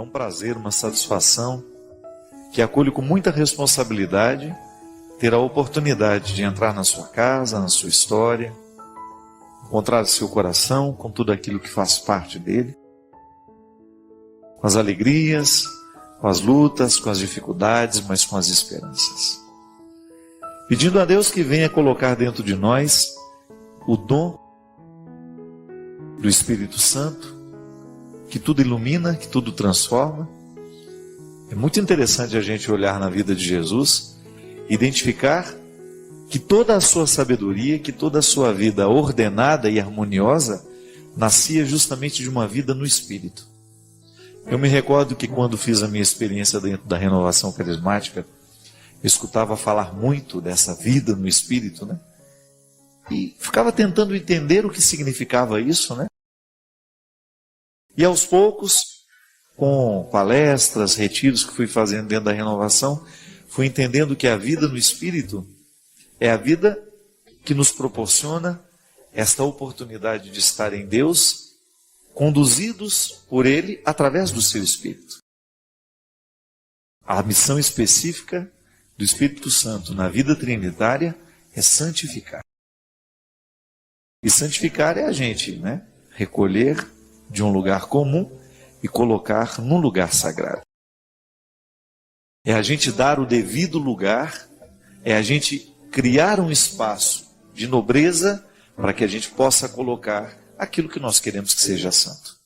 É um prazer, uma satisfação, que acolho com muita responsabilidade, ter a oportunidade de entrar na sua casa, na sua história, encontrar o seu coração com tudo aquilo que faz parte dele, com as alegrias, com as lutas, com as dificuldades, mas com as esperanças. Pedindo a Deus que venha colocar dentro de nós o dom do Espírito Santo, que tudo ilumina, que tudo transforma. É muito interessante a gente olhar na vida de Jesus, identificar que toda a sua sabedoria, que toda a sua vida ordenada e harmoniosa, nascia justamente de uma vida no Espírito. Eu me recordo que quando fiz a minha experiência dentro da renovação carismática, eu escutava falar muito dessa vida no Espírito, né? E ficava tentando entender o que significava isso, né? E aos poucos, com palestras, retiros que fui fazendo dentro da renovação, fui entendendo que a vida no Espírito é a vida que nos proporciona esta oportunidade de estar em Deus, conduzidos por Ele através do seu Espírito. A missão específica do Espírito Santo na vida trinitária é santificar. E santificar é a gente, né? Recolher de um lugar comum e colocar num lugar sagrado. É a gente dar o devido lugar, é a gente criar um espaço de nobreza para que a gente possa colocar aquilo que nós queremos que seja santo.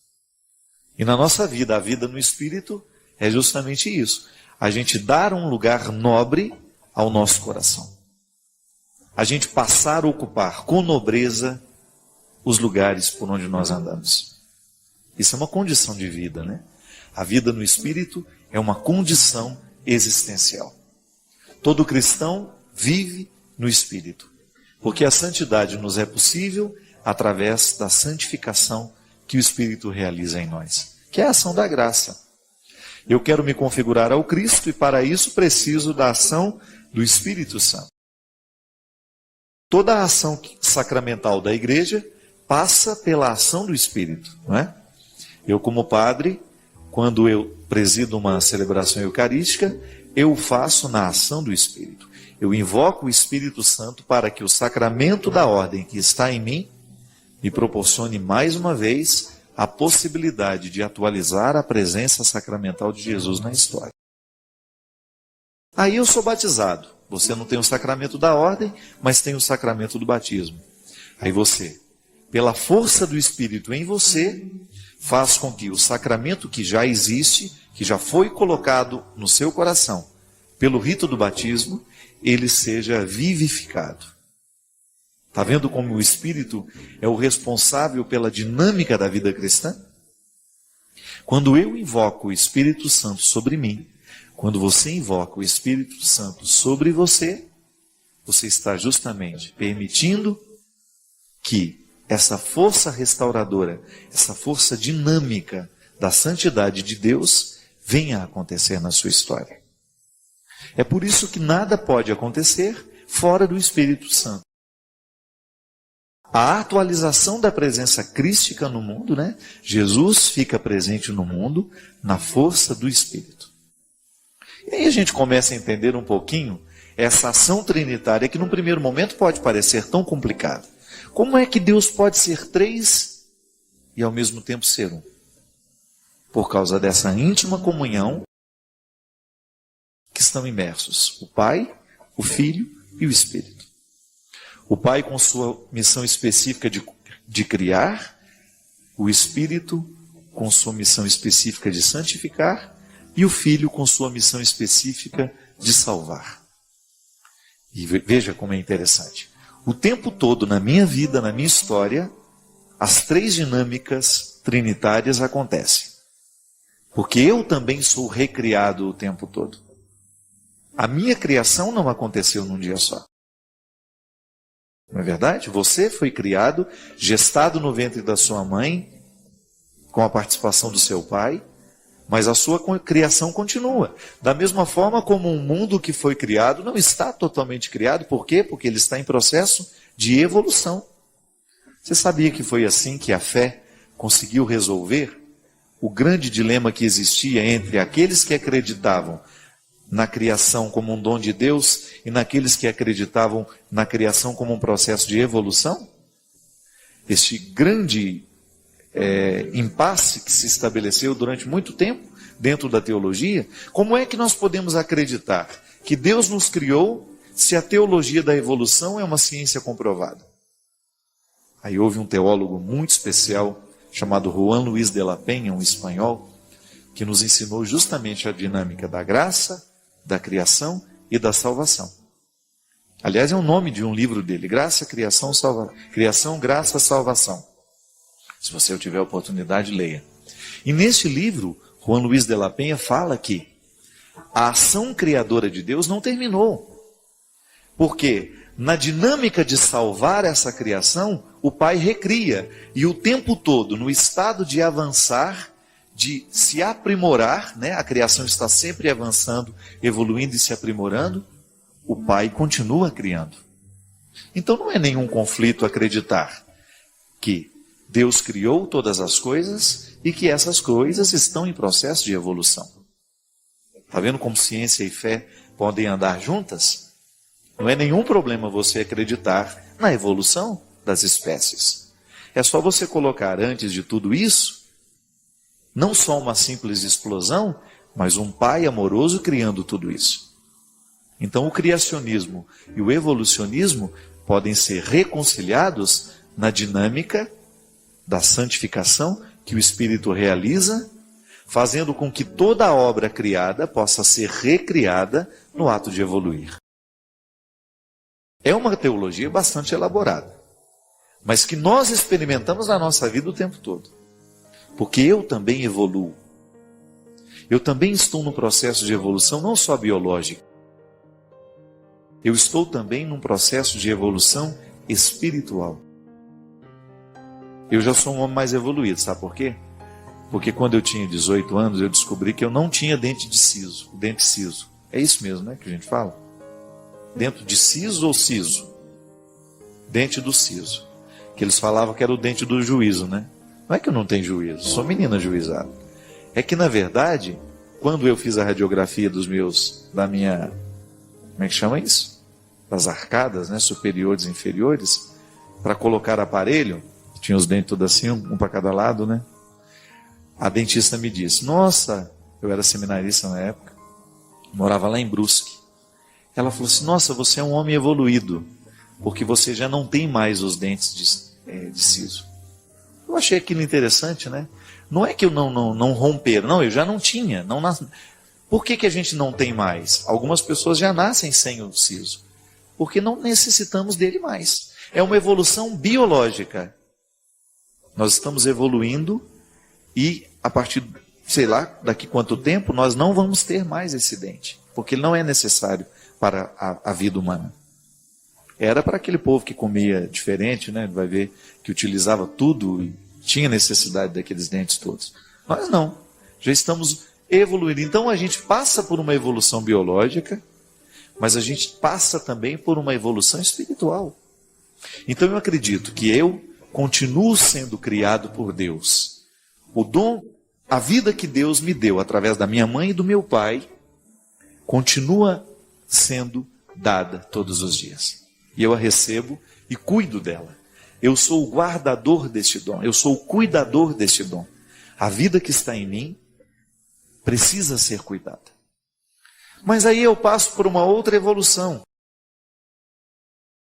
E na nossa vida, a vida no Espírito é justamente isso. A gente dar um lugar nobre ao nosso coração. A gente passar a ocupar com nobreza os lugares por onde nós andamos. Isso é uma condição de vida, né? A vida no Espírito é uma condição existencial. Todo cristão vive no Espírito, porque a santidade nos é possível através da santificação que o Espírito realiza em nós, que é a ação da graça. Eu quero me configurar ao Cristo e para isso preciso da ação do Espírito Santo. Toda a ação sacramental da igreja passa pela ação do Espírito, não é? Eu, como padre, quando eu presido uma celebração eucarística, eu o faço na ação do Espírito. Eu invoco o Espírito Santo para que o sacramento da ordem que está em mim me proporcione mais uma vez a possibilidade de atualizar a presença sacramental de Jesus na história. Aí eu sou batizado. Você não tem o sacramento da ordem, mas tem o sacramento do batismo. Aí você, pela força do Espírito em você, faz com que o sacramento que já existe, que já foi colocado no seu coração, pelo rito do batismo, ele seja vivificado. Está vendo como o Espírito é o responsável pela dinâmica da vida cristã? Quando eu invoco o Espírito Santo sobre mim, quando você invoca o Espírito Santo sobre você, você está justamente permitindo que essa força restauradora, essa força dinâmica da santidade de Deus venha a acontecer na sua história. É por isso que nada pode acontecer fora do Espírito Santo. A atualização da presença crística no mundo, né? Jesus fica presente no mundo na força do Espírito. E aí a gente começa a entender um pouquinho essa ação trinitária que num primeiro momento pode parecer tão complicada. Como é que Deus pode ser três e ao mesmo tempo ser um? Por causa dessa íntima comunhão que estão imersos o Pai, o Filho e o Espírito. O Pai com sua missão específica de criar, o Espírito com sua missão específica de santificar e o Filho com sua missão específica de salvar. E veja como é interessante. O tempo todo na minha vida, na minha história, as três dinâmicas trinitárias acontecem. Porque eu também sou recriado o tempo todo. A minha criação não aconteceu num dia só. Não é verdade? Você foi criado, gestado no ventre da sua mãe, com a participação do seu pai, mas a sua criação continua. Da mesma forma como um mundo que foi criado não está totalmente criado. Por quê? Porque ele está em processo de evolução. Você sabia que foi assim que a fé conseguiu resolver o grande dilema que existia entre aqueles que acreditavam na criação como um dom de Deus e naqueles que acreditavam na criação como um processo de evolução? Este grande impasse que se estabeleceu durante muito tempo dentro da teologia. Como é que nós podemos acreditar que Deus nos criou se a teologia da evolução é uma ciência comprovada? Aí houve um teólogo muito especial chamado Juan Luis de la Peña, um espanhol, que nos ensinou justamente a dinâmica da graça, da criação e da salvação. Aliás, é o nome de um livro dele, Graça, Criação, Criação, Graça, Salvação. Se você tiver a oportunidade, leia. E neste livro, Juan Luis de la Peña fala que a ação criadora de Deus não terminou. Porque na dinâmica de salvar essa criação, o Pai recria. E o tempo todo, no estado de avançar, de se aprimorar, né? A criação está sempre avançando, evoluindo e se aprimorando, o Pai continua criando. Então não é nenhum conflito acreditar que Deus criou todas as coisas e que essas coisas estão em processo de evolução. Está vendo como ciência e fé podem andar juntas? Não é nenhum problema você acreditar na evolução das espécies. É só você colocar antes de tudo isso, não só uma simples explosão, mas um Pai amoroso criando tudo isso. Então o criacionismo e o evolucionismo podem ser reconciliados na dinâmica da santificação que o Espírito realiza, fazendo com que toda a obra criada possa ser recriada no ato de evoluir. É uma teologia bastante elaborada, mas que nós experimentamos na nossa vida o tempo todo. Porque eu também evoluo. Eu também estou num processo de evolução não só biológica. Eu estou também num processo de evolução espiritual. Eu já sou um homem mais evoluído, sabe por quê? Porque quando eu tinha 18 anos, eu descobri que eu não tinha dente de siso, dente siso. É isso mesmo, né, que a gente fala? Dente de siso ou siso? Dente do siso. Que eles falavam que era o dente do juízo, né? Não é que eu não tenho juízo, sou menina juizada. É que, na verdade, quando eu fiz a radiografia da minha, como é que chama isso? Das arcadas, né, superiores e inferiores, para colocar aparelho, tinha os dentes todos assim, um para cada lado, né? A dentista me disse, nossa, eu era seminarista na época, morava lá em Brusque. Ela falou assim, nossa, você é um homem evoluído, porque você já não tem mais os dentes de siso. Eu achei aquilo interessante, né? Não é que eu não romper, não, eu já não tinha. Por que a gente não tem mais? Algumas pessoas já nascem sem o siso, porque não necessitamos dele mais. É uma evolução biológica. Nós estamos evoluindo e a partir, sei lá, daqui quanto tempo, nós não vamos ter mais esse dente, porque ele não é necessário para a vida humana. Era para aquele povo que comia diferente, né? Vai ver que utilizava tudo e tinha necessidade daqueles dentes todos. Nós não. Já estamos evoluindo. Então a gente passa por uma evolução biológica, mas a gente passa também por uma evolução espiritual. Então eu acredito que eu continuo sendo criado por Deus. O dom, a vida que Deus me deu através da minha mãe e do meu pai, continua sendo dada todos os dias. E eu a recebo e cuido dela. Eu sou o guardador deste dom, eu sou o cuidador deste dom. A vida que está em mim precisa ser cuidada. Mas aí eu passo por uma outra evolução.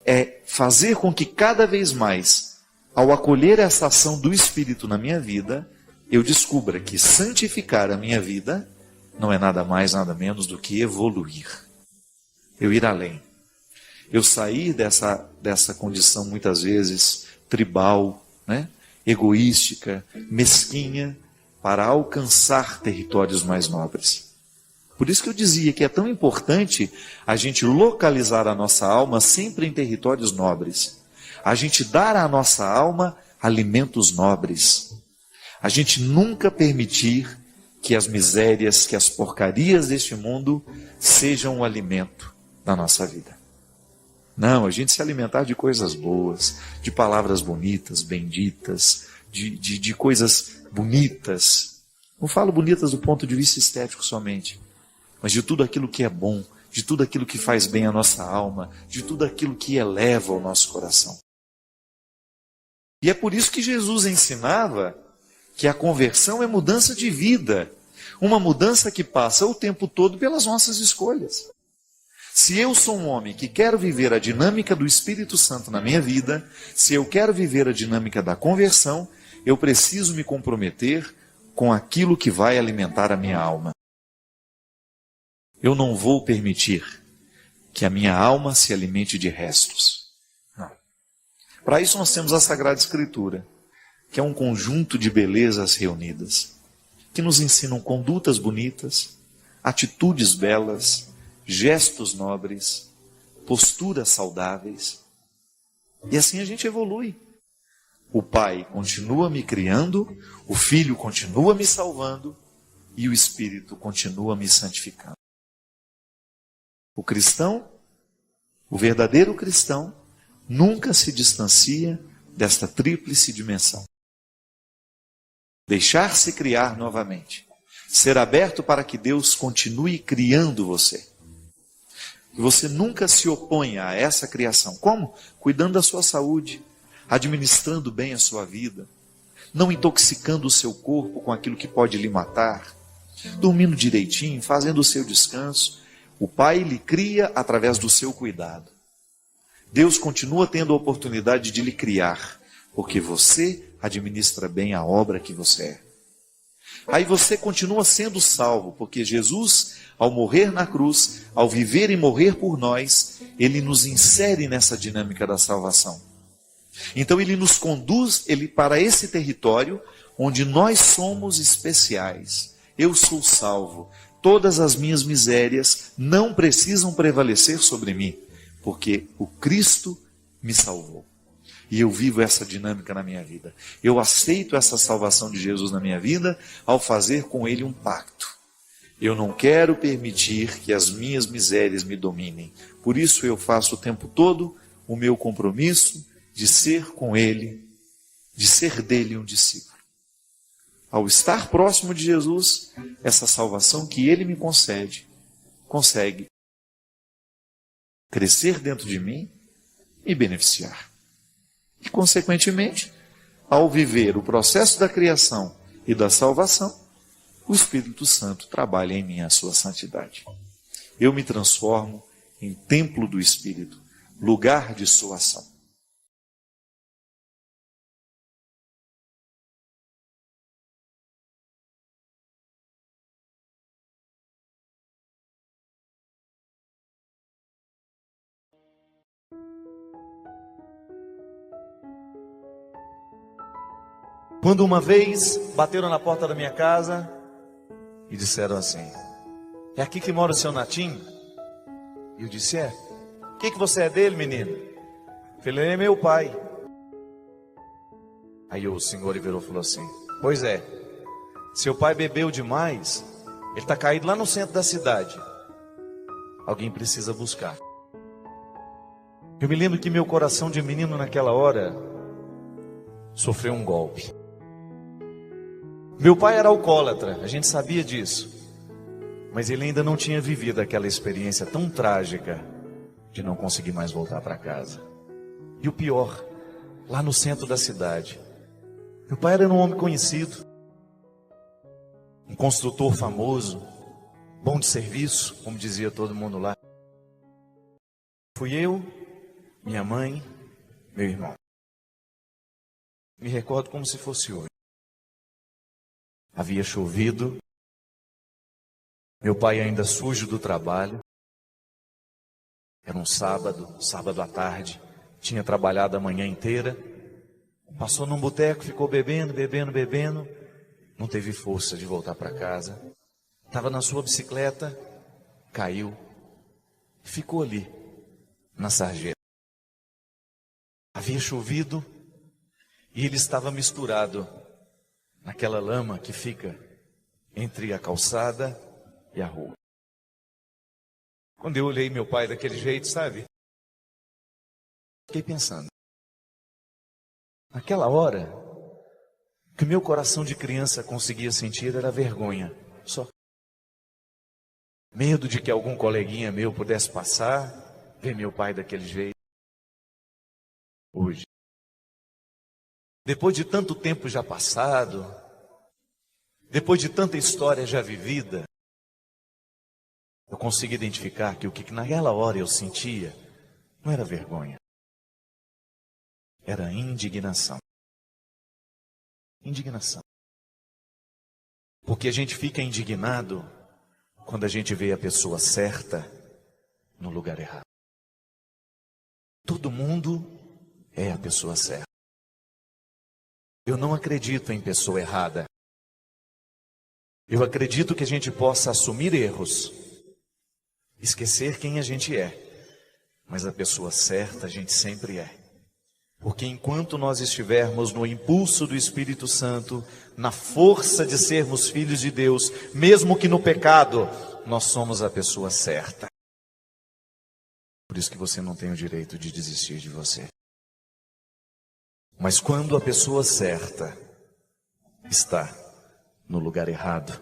É fazer com que cada vez mais, ao acolher essa ação do Espírito na minha vida, eu descubra que santificar a minha vida não é nada mais, nada menos do que evoluir. Eu ir além. Eu sair dessa condição muitas vezes tribal, né? Egoística, mesquinha, para alcançar territórios mais nobres. Por isso que eu dizia que é tão importante a gente localizar a nossa alma sempre em territórios nobres. A gente dar à nossa alma alimentos nobres. A gente nunca permitir que as misérias, que as porcarias deste mundo sejam o alimento da nossa vida. Não, a gente se alimentar de coisas boas, de palavras bonitas, benditas, de coisas bonitas, Não falo bonitas do ponto de vista estético somente, mas de tudo aquilo que é bom, de tudo aquilo que faz bem à nossa alma, de tudo aquilo que eleva o nosso coração. E é por isso que Jesus ensinava que a conversão é mudança de vida, uma mudança que passa o tempo todo pelas nossas escolhas. Se eu sou um homem que quero viver a dinâmica do Espírito Santo na minha vida, se eu quero viver a dinâmica da conversão, eu preciso me comprometer com aquilo que vai alimentar a minha alma. Eu não vou permitir que a minha alma se alimente de restos. Não. Para isso nós temos a Sagrada Escritura, que é um conjunto de belezas reunidas, que nos ensinam condutas bonitas, atitudes belas, gestos nobres, posturas saudáveis. E assim a gente evolui. O Pai continua me criando, o Filho continua me salvando e o Espírito continua me santificando. O cristão, o verdadeiro cristão, nunca se distancia desta tríplice dimensão. Deixar-se criar novamente. Ser aberto para que Deus continue criando você. Que você nunca se oponha a essa criação. Como? Cuidando da sua saúde, administrando bem a sua vida, não intoxicando o seu corpo com aquilo que pode lhe matar, dormindo direitinho, fazendo o seu descanso. O Pai lhe cria através do seu cuidado. Deus continua tendo a oportunidade de lhe criar, porque você administra bem a obra que você é. Aí você continua sendo salvo, porque Jesus, ao morrer na cruz, ao viver e morrer por nós, Ele nos insere nessa dinâmica da salvação. Então Ele nos conduz para esse território onde nós somos especiais. Eu sou salvo. Todas as minhas misérias não precisam prevalecer sobre mim, porque o Cristo me salvou. E eu vivo essa dinâmica na minha vida. Eu aceito essa salvação de Jesus na minha vida ao fazer com Ele um pacto. Eu não quero permitir que as minhas misérias me dominem. Por isso eu faço o tempo todo o meu compromisso de ser com Ele, de ser dele um discípulo. Ao estar próximo de Jesus, essa salvação que Ele me concede, consegue crescer dentro de mim e beneficiar. E, consequentemente, ao viver o processo da criação e da salvação, o Espírito Santo trabalha em mim a sua santidade. Eu me transformo em templo do Espírito, lugar de sua ação. Quando uma vez bateram na porta da minha casa e disseram assim: é aqui que mora o seu Natinho? E eu disse: é. O que você é dele, menino? Eu falei: ele é meu pai. Aí o senhor virou e falou assim: pois é, seu pai bebeu demais, ele está caído lá no centro da cidade, alguém precisa buscar. Eu me lembro que meu coração de menino naquela hora sofreu um golpe. Meu pai era alcoólatra, a gente sabia disso, mas ele ainda não tinha vivido aquela experiência tão trágica de não conseguir mais voltar para casa. E o pior, lá no centro da cidade, meu pai era um homem conhecido, um construtor famoso, bom de serviço, como dizia todo mundo lá. Fui eu, minha mãe, meu irmão. Me recordo como se fosse hoje. Havia chovido, meu pai ainda sujo do trabalho. Era um sábado à tarde, tinha trabalhado a manhã inteira. Passou num boteco, ficou bebendo, não teve força de voltar para casa. Estava na sua bicicleta, caiu, ficou ali, na sarjeta. Havia chovido e ele estava misturado naquela lama que fica entre a calçada e a rua. Quando eu olhei meu pai daquele jeito, sabe? Fiquei pensando. Naquela hora, que o meu coração de criança conseguia sentir era vergonha, só. Medo de que algum coleguinha meu pudesse passar, ver meu pai daquele jeito. Hoje, depois de tanto tempo já passado, depois de tanta história já vivida, eu consigo identificar que o que naquela hora eu sentia não era vergonha, era indignação. Indignação. Porque a gente fica indignado quando a gente vê a pessoa certa no lugar errado. Todo mundo é a pessoa certa. Eu não acredito em pessoa errada. Eu acredito que a gente possa assumir erros, esquecer quem a gente é, mas a pessoa certa a gente sempre é. Porque enquanto nós estivermos no impulso do Espírito Santo, na força de sermos filhos de Deus, mesmo que no pecado, nós somos a pessoa certa. Por isso que você não tem o direito de desistir de você. Mas quando a pessoa certa está no lugar errado,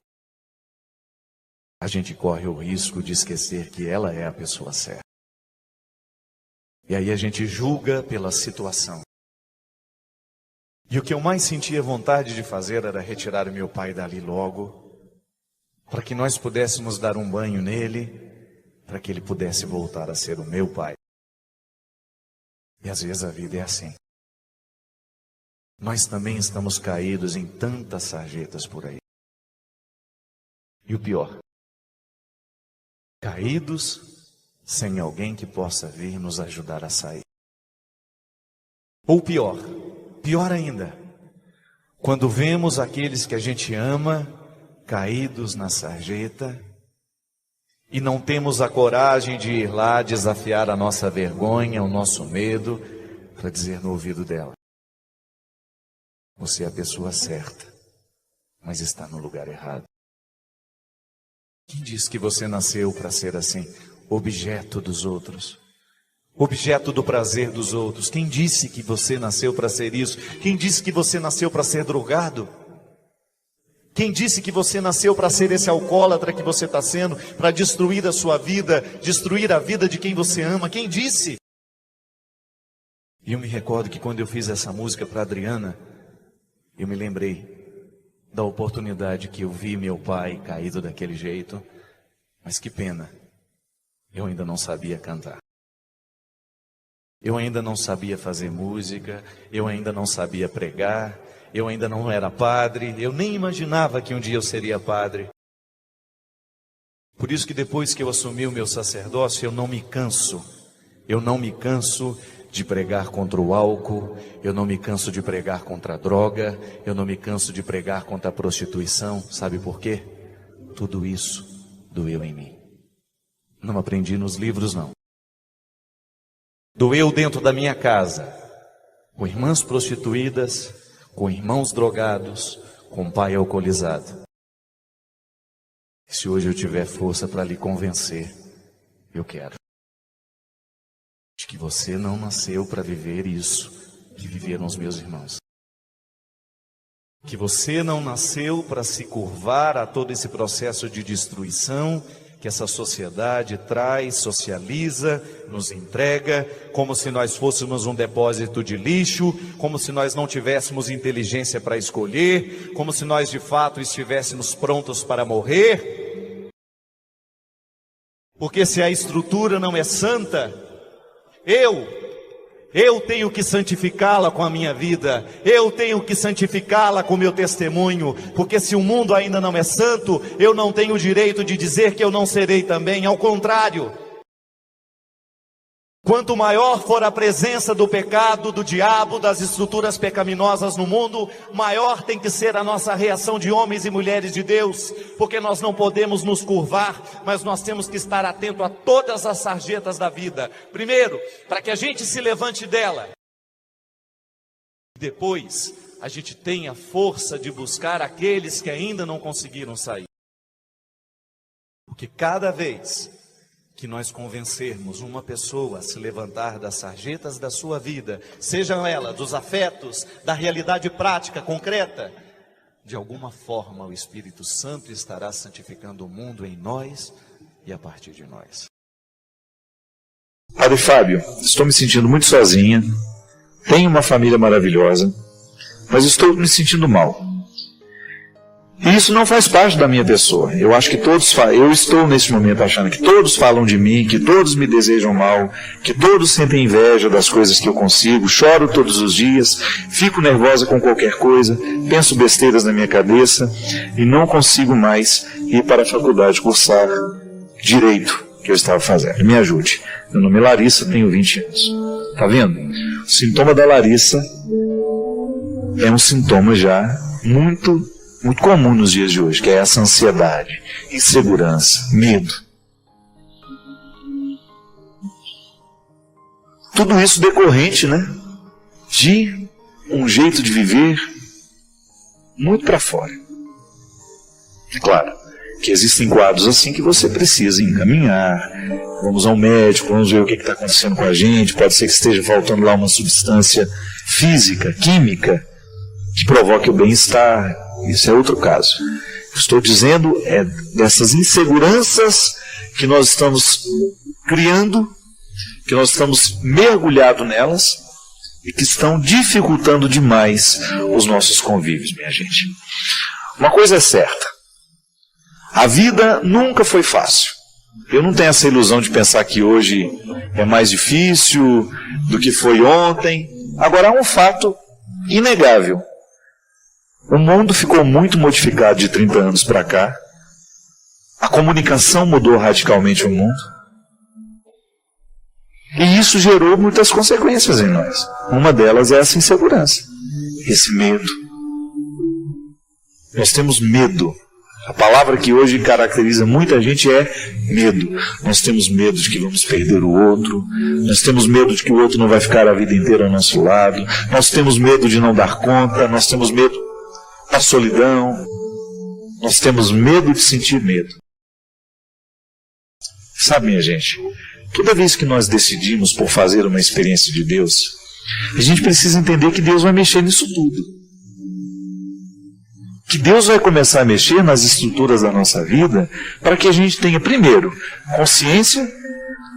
a gente corre o risco de esquecer que ela é a pessoa certa. E aí a gente julga pela situação. E o que eu mais sentia vontade de fazer era retirar o meu pai dali logo, para que nós pudéssemos dar um banho nele, para que ele pudesse voltar a ser o meu pai. E às vezes a vida é assim. Nós também estamos caídos em tantas sarjetas por aí. E o pior, caídos sem alguém que possa vir nos ajudar a sair. Ou pior ainda, quando vemos aqueles que a gente ama caídos na sarjeta e não temos a coragem de ir lá desafiar a nossa vergonha, o nosso medo, para dizer no ouvido dela: você é a pessoa certa, mas está no lugar errado. Quem disse que você nasceu para ser assim? Objeto dos outros, objeto do prazer dos outros. Quem disse que você nasceu para ser isso? Quem disse que você nasceu para ser drogado? Quem disse que você nasceu para ser esse alcoólatra que você está sendo, para destruir a sua vida, destruir a vida de quem você ama? Quem disse? E eu me recordo que quando eu fiz essa música para Adriana, eu me lembrei da oportunidade que eu vi meu pai caído daquele jeito, mas que pena. Eu ainda não sabia cantar. Eu ainda não sabia fazer música. Eu ainda não sabia pregar. Eu ainda não era padre. Eu nem imaginava que um dia eu seria padre. Por isso que depois que eu assumi o meu sacerdócio, eu não me canso. Eu não me canso de pregar contra o álcool. Eu não me canso de pregar contra a droga. Eu não me canso de pregar contra a prostituição. Sabe por quê? Tudo isso doeu em mim. Não aprendi nos livros, não. Doeu dentro da minha casa, com irmãs prostituídas, com irmãos drogados, com pai alcoolizado. Se hoje eu tiver força para lhe convencer, eu quero. De que você não nasceu para viver isso que viveram os meus irmãos. Que você não nasceu para se curvar a todo esse processo de destruição que essa sociedade traz, socializa, nos entrega, como se nós fôssemos um depósito de lixo, como se nós não tivéssemos inteligência para escolher, como se nós de fato estivéssemos prontos para morrer. Porque se a estrutura não é santa, eu tenho que santificá-la com a minha vida, eu tenho que santificá-la com o meu testemunho, porque se o mundo ainda não é santo, eu não tenho o direito de dizer que eu não serei também, ao contrário. Quanto maior for a presença do pecado, do diabo, das estruturas pecaminosas no mundo, maior tem que ser a nossa reação de homens e mulheres de Deus, porque nós não podemos nos curvar, mas nós temos que estar atento a todas as sarjetas da vida. Primeiro, para que a gente se levante dela. Depois, a gente tenha força de buscar aqueles que ainda não conseguiram sair. Porque cada vez que nós convencermos uma pessoa a se levantar das sarjetas da sua vida, sejam elas dos afetos, da realidade prática, concreta, de alguma forma o Espírito Santo estará santificando o mundo em nós e a partir de nós. Padre Fábio, estou me sentindo muito sozinha, tenho uma família maravilhosa, mas estou me sentindo mal. E isso não faz parte da minha pessoa. Eu acho que eu estou nesse momento achando que todos falam de mim, que todos me desejam mal, que todos sentem inveja das coisas que eu consigo, choro todos os dias, fico nervosa com qualquer coisa, penso besteiras na minha cabeça e não consigo mais ir para a faculdade cursar direito que eu estava fazendo. Me ajude. Meu nome é Larissa, tenho 20 anos. Tá vendo? O sintoma da Larissa é um sintoma já muito comum nos dias de hoje, que é essa ansiedade, insegurança, medo. Tudo isso decorrente, de um jeito de viver muito para fora. É claro que existem quadros assim que você precisa encaminhar, vamos ao médico, vamos ver o que está acontecendo com a gente, pode ser que esteja faltando lá uma substância física, química, que provoque o bem-estar. Isso é outro caso. Estou dizendo dessas inseguranças que nós estamos criando, que nós estamos mergulhados nelas e que estão dificultando demais os nossos convívios, minha gente. Uma coisa é certa, a vida nunca foi fácil. Eu não tenho essa ilusão de pensar que hoje é mais difícil do que foi ontem. Agora, há um fato inegável. O mundo ficou muito modificado de 30 anos para cá. A comunicação mudou radicalmente o mundo. E isso gerou muitas consequências em nós. Uma delas é essa insegurança, esse medo. Nós temos medo. A palavra que hoje caracteriza muita gente é medo. Nós temos medo de que vamos perder o outro. Nós temos medo de que o outro não vai ficar a vida inteira ao nosso lado. Nós temos medo de não dar conta. Nós temos medo da solidão, nós temos medo de sentir medo. Sabe, minha gente, toda vez que nós decidimos por fazer uma experiência de Deus, a gente precisa entender que Deus vai mexer nisso tudo. Que Deus vai começar a mexer nas estruturas da nossa vida para que a gente tenha, primeiro, consciência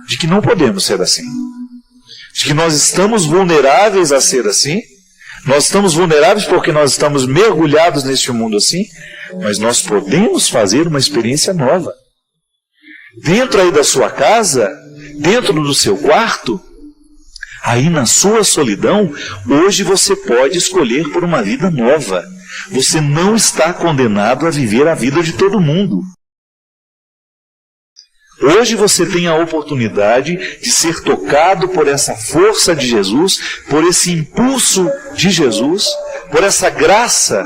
de que não podemos ser assim. De que nós estamos vulneráveis a ser assim. Nós estamos vulneráveis porque nós estamos mergulhados neste mundo assim, mas nós podemos fazer uma experiência nova. Dentro aí da sua casa, dentro do seu quarto, aí na sua solidão, hoje você pode escolher por uma vida nova. Você não está condenado a viver a vida de todo mundo. Hoje você tem a oportunidade de ser tocado por essa força de Jesus, por esse impulso de Jesus, por essa graça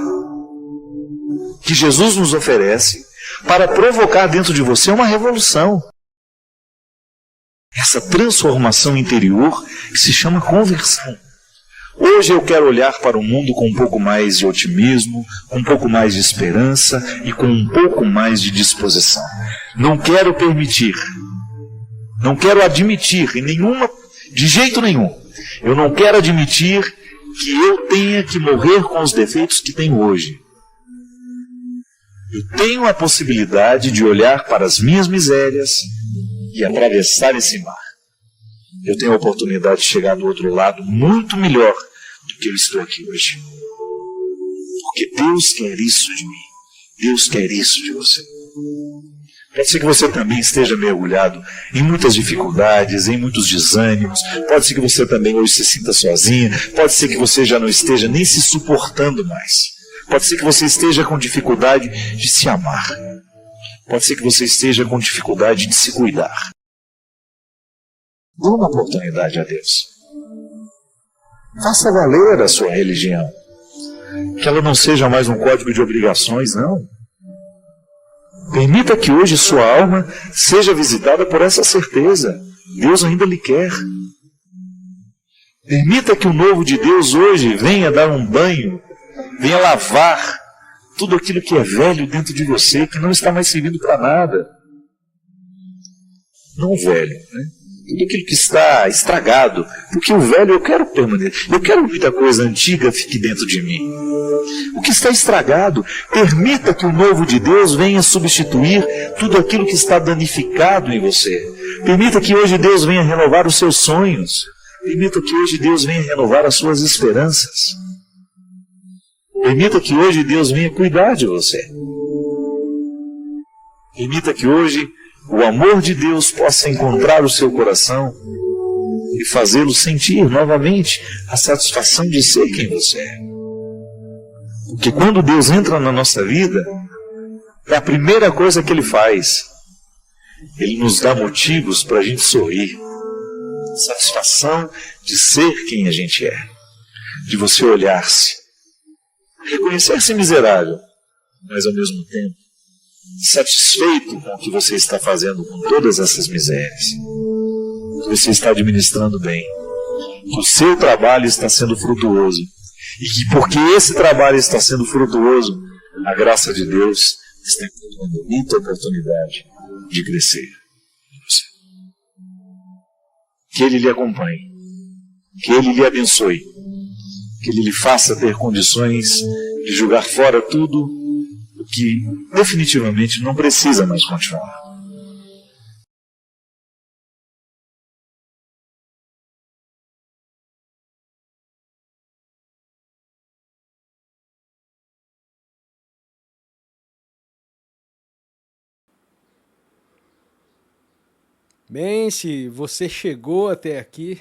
que Jesus nos oferece, para provocar dentro de você uma revolução. Essa transformação interior que se chama conversão. Hoje eu quero olhar para o mundo com um pouco mais de otimismo, com um pouco mais de esperança e com um pouco mais de disposição. Não quero permitir, não quero admitir de jeito nenhum, eu não quero admitir que eu tenha que morrer com os defeitos que tenho hoje. Eu tenho a possibilidade de olhar para as minhas misérias e atravessar esse mar. Eu tenho a oportunidade de chegar do outro lado muito melhor do que eu estou aqui hoje. Porque Deus quer isso de mim. Deus quer isso de você. Pode ser que você também esteja mergulhado em muitas dificuldades, em muitos desânimos. Pode ser que você também hoje se sinta sozinha. Pode ser que você já não esteja nem se suportando mais. Pode ser que você esteja com dificuldade de se amar. Pode ser que você esteja com dificuldade de se cuidar. Dê uma oportunidade a Deus. Faça valer a sua religião. Que ela não seja mais um código de obrigações, não. Permita que hoje sua alma seja visitada por essa certeza. Deus ainda lhe quer. Permita que o novo de Deus hoje venha dar um banho, venha lavar tudo aquilo que é velho dentro de você, que não está mais servindo para nada. Não velho, tudo aquilo que está estragado, porque o velho eu quero permanecer, eu quero que muita coisa antiga fique dentro de mim. O que está estragado, permita que o novo de Deus venha substituir tudo aquilo que está danificado em você. Permita que hoje Deus venha renovar os seus sonhos. Permita que hoje Deus venha renovar as suas esperanças. Permita que hoje Deus venha cuidar de você. Permita que hoje o amor de Deus possa encontrar o seu coração e fazê-lo sentir novamente a satisfação de ser quem você é. Porque quando Deus entra na nossa vida, é a primeira coisa que Ele faz. Ele nos dá motivos para a gente sorrir. Satisfação de ser quem a gente é. De você olhar-se. Reconhecer-se miserável, mas ao mesmo tempo satisfeito com o que você está fazendo com todas essas misérias. Que você está administrando bem. Que o seu trabalho está sendo frutuoso. E que porque esse trabalho está sendo frutuoso, a graça de Deus está com uma bonita oportunidade de crescer. Que Ele lhe acompanhe. Que Ele lhe abençoe. Que Ele lhe faça ter condições de jogar fora tudo o que definitivamente não precisa mais continuar. Bem, se você chegou até aqui,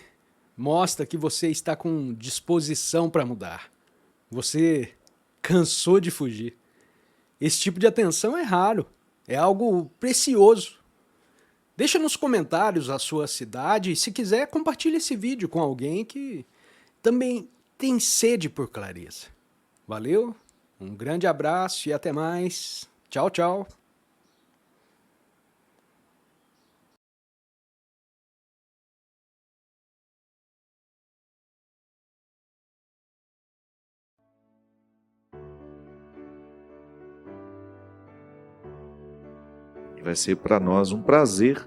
mostra que você está com disposição para mudar. Você cansou de fugir. Esse tipo de atenção é raro, é algo precioso. Deixa nos comentários a sua cidade e, se quiser, compartilhe esse vídeo com alguém que também tem sede por clareza. Valeu, um grande abraço e até mais. Tchau, tchau. Vai ser para nós um prazer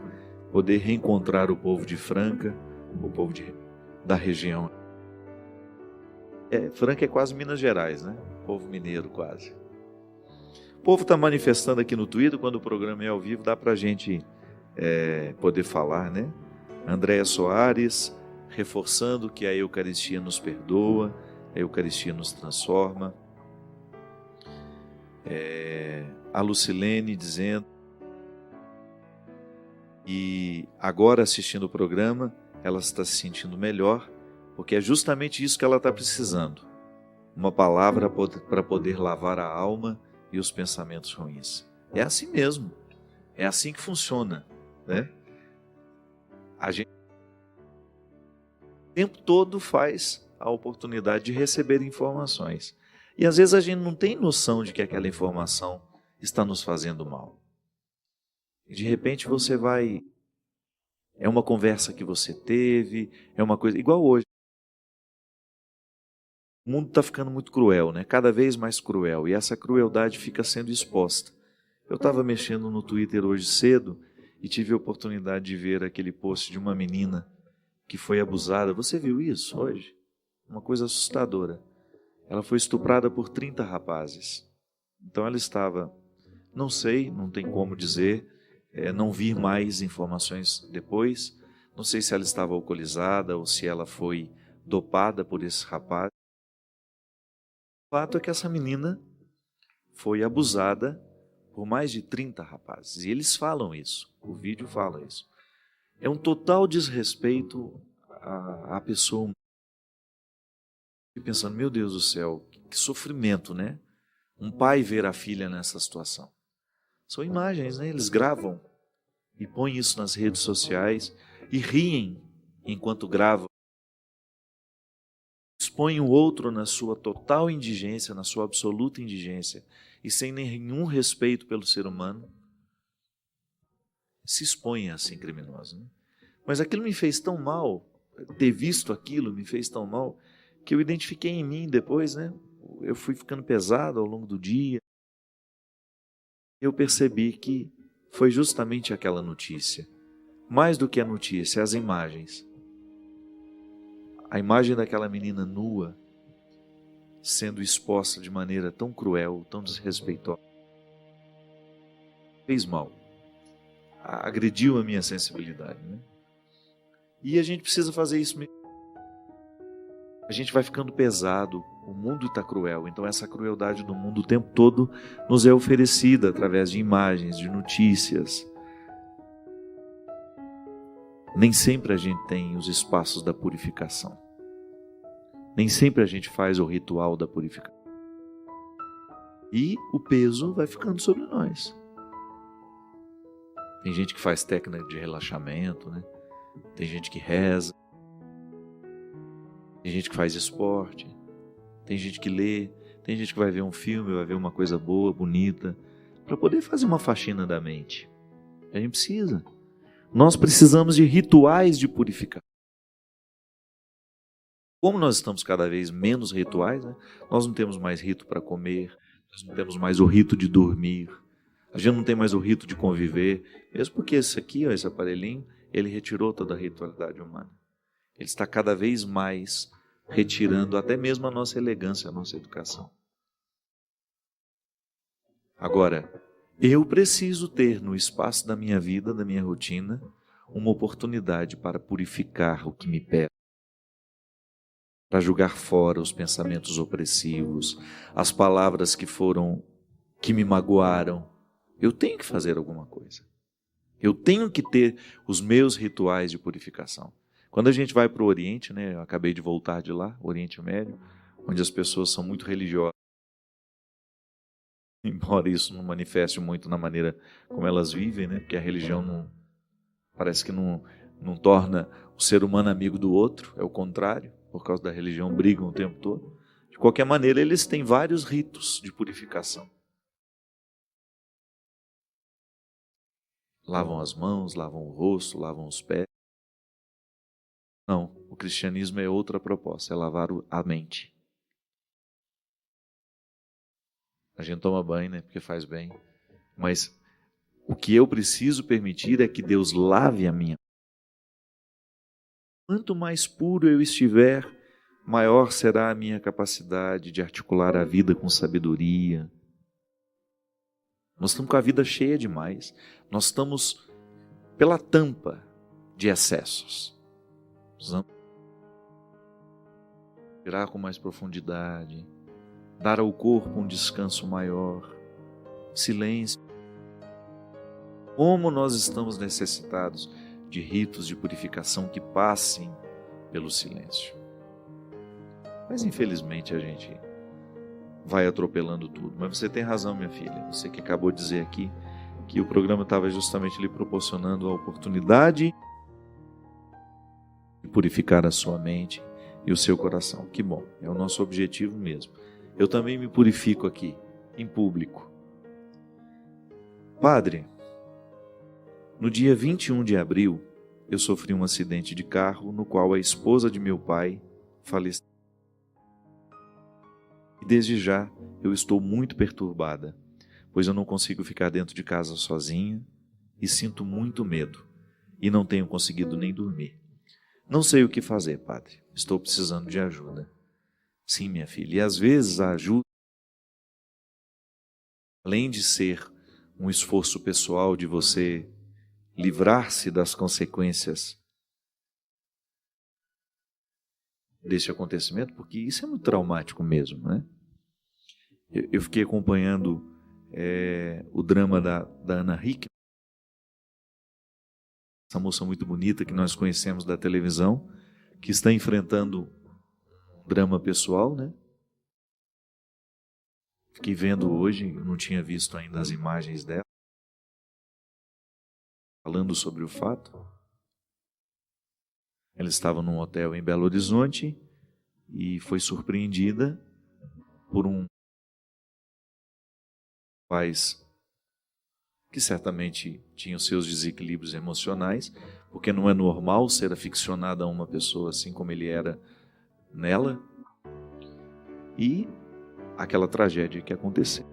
poder reencontrar o povo de Franca, o povo da região. Franca é quase Minas Gerais, né? Povo mineiro quase. O povo está manifestando aqui no Twitter, quando o programa é ao vivo, dá para a gente poder falar, né? Andréa Soares, reforçando que a Eucaristia nos perdoa, a Eucaristia nos transforma. A Lucilene dizendo, e agora assistindo o programa, ela está se sentindo melhor, porque é justamente isso que ela está precisando. Uma palavra para poder lavar a alma e os pensamentos ruins. É assim mesmo. É assim que funciona, né? A gente o tempo todo faz a oportunidade de receber informações. E às vezes a gente não tem noção de que aquela informação está nos fazendo mal. E de repente você vai... É uma conversa que você teve, é uma coisa... Igual hoje. O mundo está ficando muito cruel, né? Cada vez mais cruel. E essa crueldade fica sendo exposta. Eu estava mexendo no Twitter hoje cedo e tive a oportunidade de ver aquele post de uma menina que foi abusada. Você viu isso hoje? Uma coisa assustadora. Ela foi estuprada por 30 rapazes. Então ela estava... Não sei, não tem como dizer... não vi mais informações depois, não sei se ela estava alcoolizada ou se ela foi dopada por esse rapaz. O fato é que essa menina foi abusada por mais de 30 rapazes, e eles falam isso, o vídeo fala isso. É um total desrespeito à pessoa. E pensando, meu Deus do céu, que sofrimento, né? Um pai ver a filha nessa situação. São imagens, né? Eles gravam e põem isso nas redes sociais e riem enquanto gravam. Expõem o outro na sua total indigência, na sua absoluta indigência e sem nenhum respeito pelo ser humano. Se expõem assim criminosos, né? Mas aquilo me fez tão mal, ter visto aquilo me fez tão mal, que eu identifiquei em mim depois, né? Eu fui ficando pesado ao longo do dia. Eu percebi que foi justamente aquela notícia. mais do que a notícia, as imagens. A imagem daquela menina nua, sendo exposta de maneira tão cruel, tão desrespeitosa, fez mal, agrediu a minha sensibilidade, né? E a gente precisa fazer isso mesmo. A gente vai ficando pesado, o mundo está cruel, então essa crueldade do mundo o tempo todo nos é oferecida através de imagens, de notícias. Nem sempre a gente tem os espaços da purificação. Nem sempre a gente faz o ritual da purificação. E o peso vai ficando sobre nós. Tem gente que faz técnica de relaxamento, né? Tem gente que reza. Tem gente que faz esporte. Tem gente que lê. Tem gente que vai ver um filme, vai ver uma coisa boa, bonita, para poder fazer uma faxina da mente. A gente precisa. Nós precisamos de rituais de purificação. Como nós estamos cada vez menos rituais, né? Nós não temos mais rito para comer, nós não temos mais o rito de dormir, a gente não tem mais o rito de conviver, mesmo porque esse aqui, ó, esse aparelhinho, ele retirou toda a ritualidade humana. Ele está cada vez mais retirando até mesmo a nossa elegância, a nossa educação. Agora, eu preciso ter no espaço da minha vida, da minha rotina, uma oportunidade para purificar o que me pesa, para jogar fora os pensamentos opressivos, as palavras que me magoaram. Eu tenho que fazer alguma coisa. Eu tenho que ter os meus rituais de purificação. Quando a gente vai para o Oriente, né, eu acabei de voltar de lá, Oriente Médio, onde as pessoas são muito religiosas, embora isso não manifeste muito na maneira como elas vivem, né, porque a religião parece que não torna o ser humano amigo do outro, é o contrário, por causa da religião brigam o tempo todo. De qualquer maneira, eles têm vários ritos de purificação. Lavam as mãos, lavam o rosto, lavam os pés. Não, o cristianismo é outra proposta, é lavar a mente. A gente toma banho, né, porque faz bem, mas o que eu preciso permitir é que Deus lave a minha. Quanto mais puro eu estiver, maior será a minha capacidade de articular a vida com sabedoria. Nós estamos com a vida cheia demais. Nós estamos pela tampa de excessos. Precisamos respirar com mais profundidade, dar ao corpo um descanso maior, silêncio. Como nós estamos necessitados de ritos de purificação que passem pelo silêncio. Mas infelizmente a gente vai atropelando tudo. Mas você tem razão, minha filha. Você que acabou de dizer aqui que o programa estava justamente lhe proporcionando a oportunidade de purificar a sua mente e o seu coração. Que bom, é o nosso objetivo mesmo. Eu também me purifico aqui, em público. Padre, no dia 21 de abril, eu sofri um acidente de carro no qual a esposa de meu pai faleceu. E desde já eu estou muito perturbada, pois eu não consigo ficar dentro de casa sozinha e sinto muito medo e não tenho conseguido nem dormir. Não sei o que fazer, padre. Estou precisando de ajuda. Sim, minha filha, e às vezes a ajuda, além de ser um esforço pessoal de você livrar-se das consequências desse acontecimento, porque isso é muito traumático mesmo, né? Eu fiquei acompanhando o drama da Ana Hickman, essa moça muito bonita que nós conhecemos da televisão, que está enfrentando um drama pessoal, né? Fiquei vendo hoje, eu não tinha visto ainda as imagens dela, falando sobre o fato. Ela estava num hotel em Belo Horizonte e foi surpreendida por um rapaz que certamente tinha os seus desequilíbrios emocionais, porque não é normal ser aficionado a uma pessoa assim como ele era nela, e aquela tragédia que aconteceu.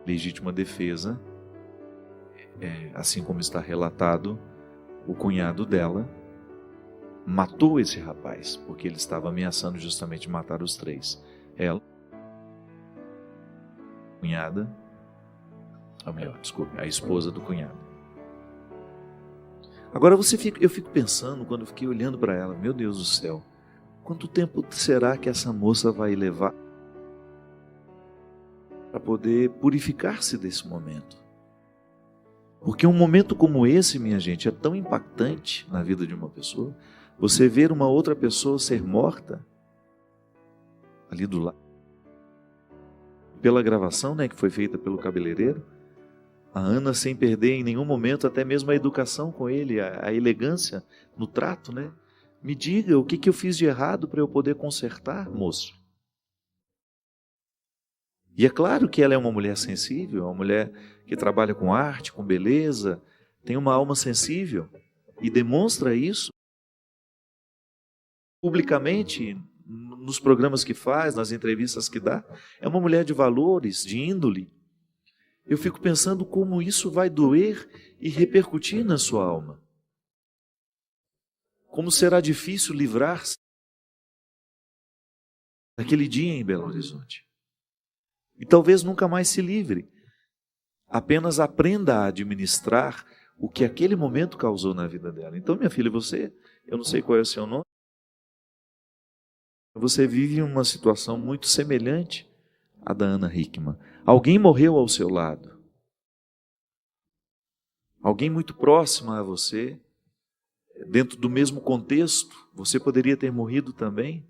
Legítima defesa assim como está relatado, o cunhado dela matou esse rapaz, porque ele estava ameaçando justamente matar os três. Ela, cunhada, ou melhor, desculpe, a esposa do cunhado. Agora eu fico pensando, quando eu fiquei olhando para ela, meu Deus do céu, quanto tempo será que essa moça vai levar para poder purificar-se desse momento? Porque um momento como esse, minha gente, é tão impactante na vida de uma pessoa. Você ver uma outra pessoa ser morta ali do lado. Pela gravação, né, que foi feita pelo cabeleireiro, a Ana, sem perder em nenhum momento até mesmo a educação com ele, a elegância no trato, né? Me diga o que eu fiz de errado para eu poder consertar, moço. E é claro que ela é uma mulher sensível, uma mulher que trabalha com arte, com beleza, tem uma alma sensível e demonstra isso publicamente nos programas que faz, nas entrevistas que dá. É uma mulher de valores, de índole. Eu fico pensando como isso vai doer e repercutir na sua alma. Como será difícil livrar-se daquele dia em Belo Horizonte. E talvez nunca mais se livre. Apenas aprenda a administrar o que aquele momento causou na vida dela. Então, minha filha, eu não sei qual é o seu nome, você vive uma situação muito semelhante à da Ana Hickman. Alguém morreu ao seu lado. Alguém muito próximo a você, dentro do mesmo contexto, você poderia ter morrido também.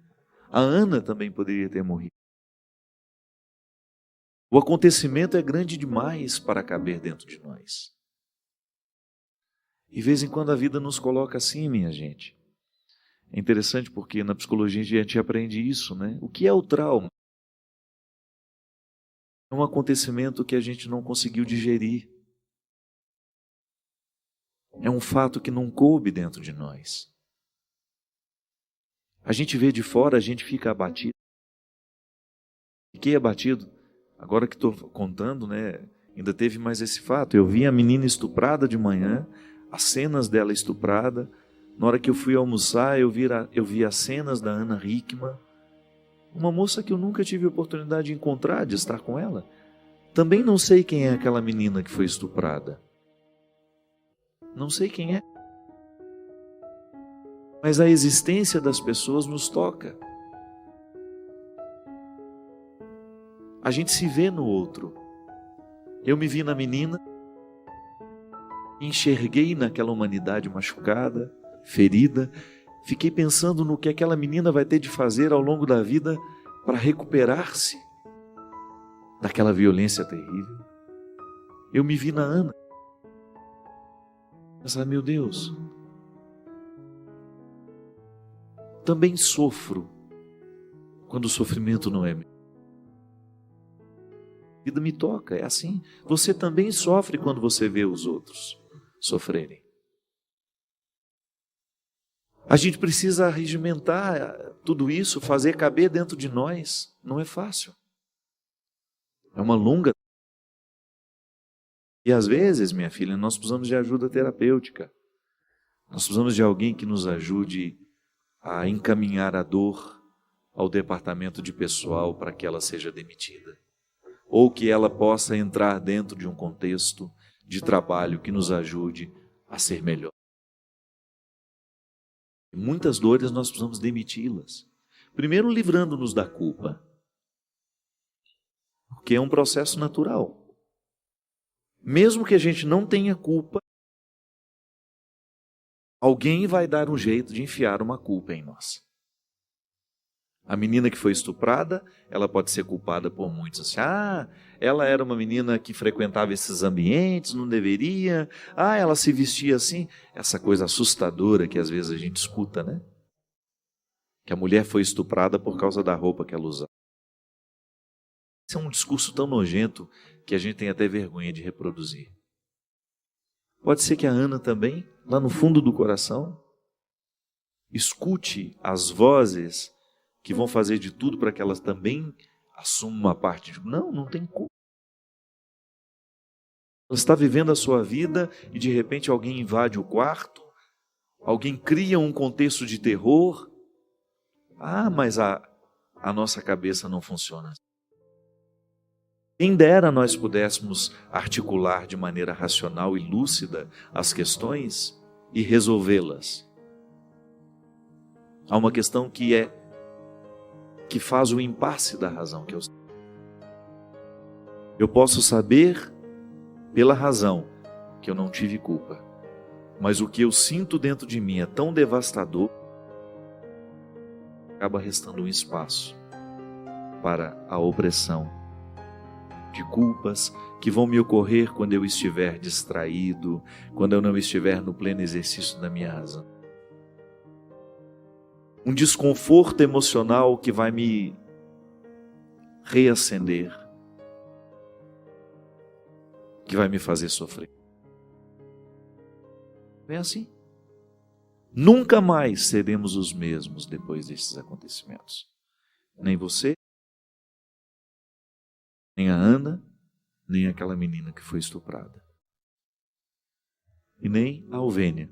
A Ana também poderia ter morrido. O acontecimento é grande demais para caber dentro de nós. E de vez em quando a vida nos coloca assim, minha gente. É interessante porque na psicologia a gente aprende isso, né? O que é o trauma? É um acontecimento que a gente não conseguiu digerir. É um fato que não coube dentro de nós. A gente vê de fora, a gente fica abatido. Fiquei abatido. Agora que estou contando, né? Ainda teve mais esse fato. Eu vi a menina estuprada de manhã, as cenas dela estuprada. Na hora que eu fui almoçar, eu vi as cenas da Ana Hickman. Uma moça que eu nunca tive oportunidade de encontrar, de estar com ela. Também não sei quem é aquela menina que foi estuprada. Não sei quem é. Mas a existência das pessoas nos toca. A gente se vê no outro. Eu me vi na menina, enxerguei naquela humanidade machucada, ferida, fiquei pensando no que aquela menina vai ter de fazer ao longo da vida para recuperar-se daquela violência terrível. Eu me vi na Ana. Pensar, meu Deus, também sofro quando o sofrimento não é meu. A vida me toca, é assim. Você também sofre quando você vê os outros sofrerem. A gente precisa arregimentar tudo isso, fazer caber dentro de nós. Não é fácil. É uma longa. E às vezes, minha filha, nós precisamos de ajuda terapêutica. Nós precisamos de alguém que nos ajude a encaminhar a dor ao departamento de pessoal para que ela seja demitida. Ou que ela possa entrar dentro de um contexto de trabalho que nos ajude a ser melhor. Muitas dores nós precisamos demiti-las. Primeiro, livrando-nos da culpa. Porque é um processo natural. Mesmo que a gente não tenha culpa, alguém vai dar um jeito de enfiar uma culpa em nós. A menina que foi estuprada, ela pode ser culpada por muitos. Assim, ela era uma menina que frequentava esses ambientes, não deveria. Ela se vestia assim. Essa coisa assustadora que às vezes a gente escuta, né? Que a mulher foi estuprada por causa da roupa que ela usava. Esse é um discurso tão nojento que a gente tem até vergonha de reproduzir. Pode ser que a Ana também, lá no fundo do coração, escute as vozes que vão fazer de tudo para que elas também assumam uma parte de... Não tem culpa. Ela está vivendo a sua vida e de repente alguém invade o quarto, alguém cria um contexto de terror. Mas a nossa cabeça não funciona. Quem dera nós pudéssemos articular de maneira racional e lúcida as questões e resolvê-las. Há uma questão que faz o impasse da razão. Eu posso saber pela razão que eu não tive culpa, mas o que eu sinto dentro de mim é tão devastador, acaba restando um espaço para a opressão de culpas que vão me ocorrer quando eu estiver distraído, quando eu não estiver no pleno exercício da minha razão. Um desconforto emocional que vai me reacender, que vai me fazer sofrer. Não é assim? Nunca mais seremos os mesmos depois desses acontecimentos. Nem você, nem a Ana, nem aquela menina que foi estuprada. E nem a Alvênia,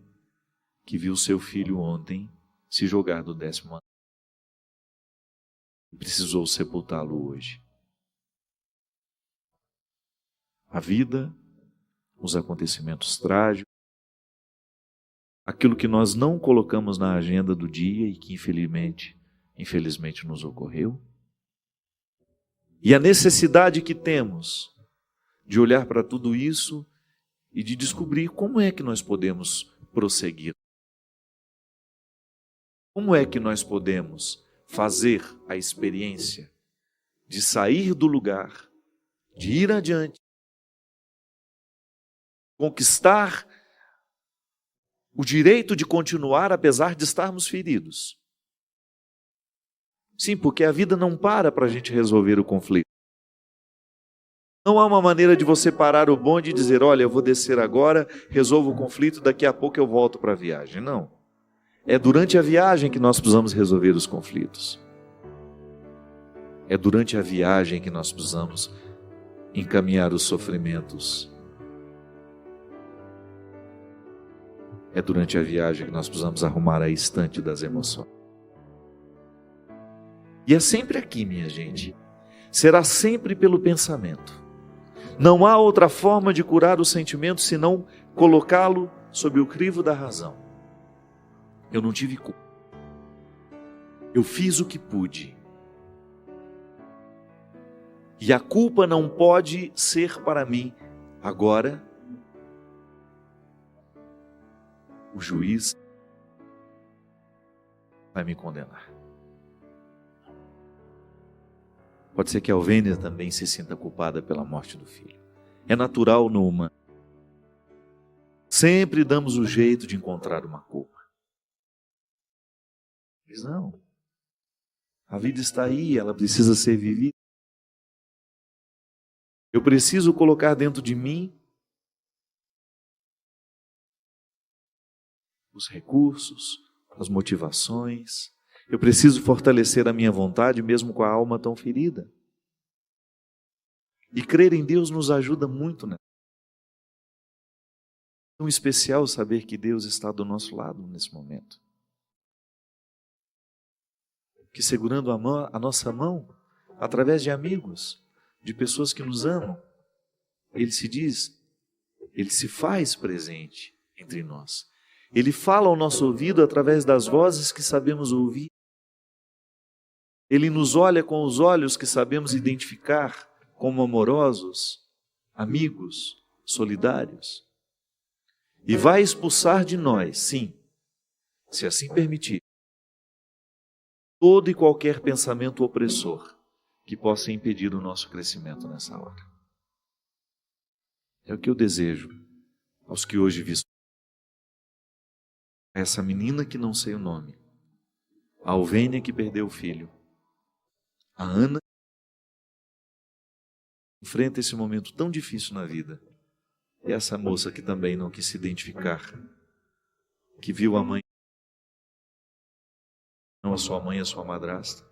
que viu seu filho ontem se jogar do 10º andar. E precisou sepultá-lo hoje. A vida, os acontecimentos trágicos, aquilo que nós não colocamos na agenda do dia e que infelizmente nos ocorreu. E a necessidade que temos de olhar para tudo isso e de descobrir como é que nós podemos prosseguir. Como é que nós podemos fazer a experiência de sair do lugar, de ir adiante, conquistar o direito de continuar apesar de estarmos feridos. Sim, porque a vida não para a gente resolver o conflito. Não há uma maneira de você parar o bonde e dizer, olha, eu vou descer agora, resolvo o conflito, daqui a pouco eu volto para a viagem. Não. É durante a viagem que nós precisamos resolver os conflitos. É durante a viagem que nós precisamos encaminhar os sofrimentos. É durante a viagem que nós precisamos arrumar a estante das emoções. E é sempre aqui, minha gente. Será sempre pelo pensamento. Não há outra forma de curar o sentimento senão colocá-lo sob o crivo da razão. Eu não tive culpa. Eu fiz o que pude. E a culpa não pode ser para mim agora o juiz vai me condenar. Pode ser que a Alvênia também se sinta culpada pela morte do filho. É natural no humano. Sempre damos o jeito de encontrar uma culpa. Mas não. A vida está aí, ela precisa ser vivida. Eu preciso colocar dentro de mim os recursos, as motivações. Eu preciso fortalecer a minha vontade mesmo com a alma tão ferida. E crer em Deus nos ajuda muito, né? É tão especial saber que Deus está do nosso lado nesse momento. Que segurando a nossa mão, através de amigos, de pessoas que nos amam, Ele se faz presente entre nós. Ele fala ao nosso ouvido através das vozes que sabemos ouvir. Ele nos olha com os olhos que sabemos identificar como amorosos, amigos, solidários. E vai expulsar de nós, sim, se assim permitir, todo e qualquer pensamento opressor que possa impedir o nosso crescimento nessa hora. É o que eu desejo aos que hoje vistam. Essa menina que não sei o nome, a Alvênia que perdeu o filho, a Ana enfrenta esse momento tão difícil na vida, e essa moça que também não quis se identificar, que viu a mãe, não a sua mãe, a sua madrasta,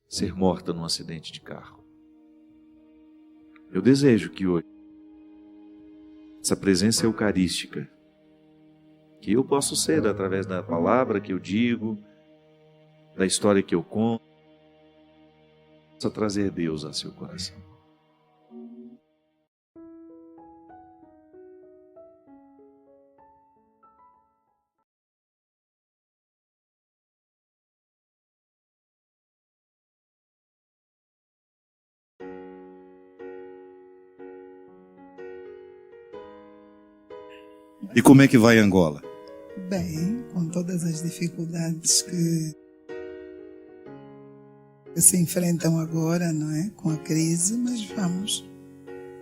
ser morta num acidente de carro. Eu desejo que hoje essa presença eucarística, que eu posso ser através da palavra que eu digo, da história que eu conto, possa trazer Deus a seu coração. E como é que vai Angola? Bem, com todas as dificuldades que se enfrentam agora, não é? Com a crise, mas vamos,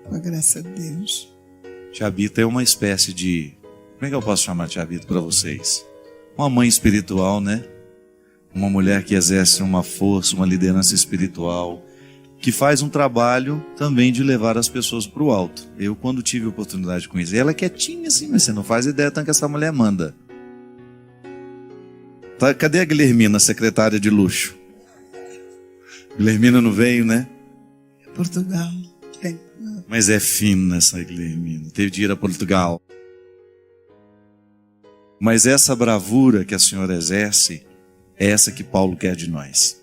com a graça de Deus. Tia Bita é uma espécie de... Como é que eu posso chamar Tia Bita para vocês? Uma mãe espiritual, né? Uma mulher que exerce uma força, uma liderança espiritual, que faz um trabalho também de levar as pessoas para o alto. Eu, quando tive a oportunidade de conhecer, ela é quietinha assim, mas você não faz ideia tanto que essa mulher manda. Tá, cadê a Guilhermina, secretária de luxo? Guilhermina não veio, né? Portugal. Mas é fina essa Guilhermina. Teve de ir a Portugal. Mas essa bravura que a senhora exerce é essa que Paulo quer de nós.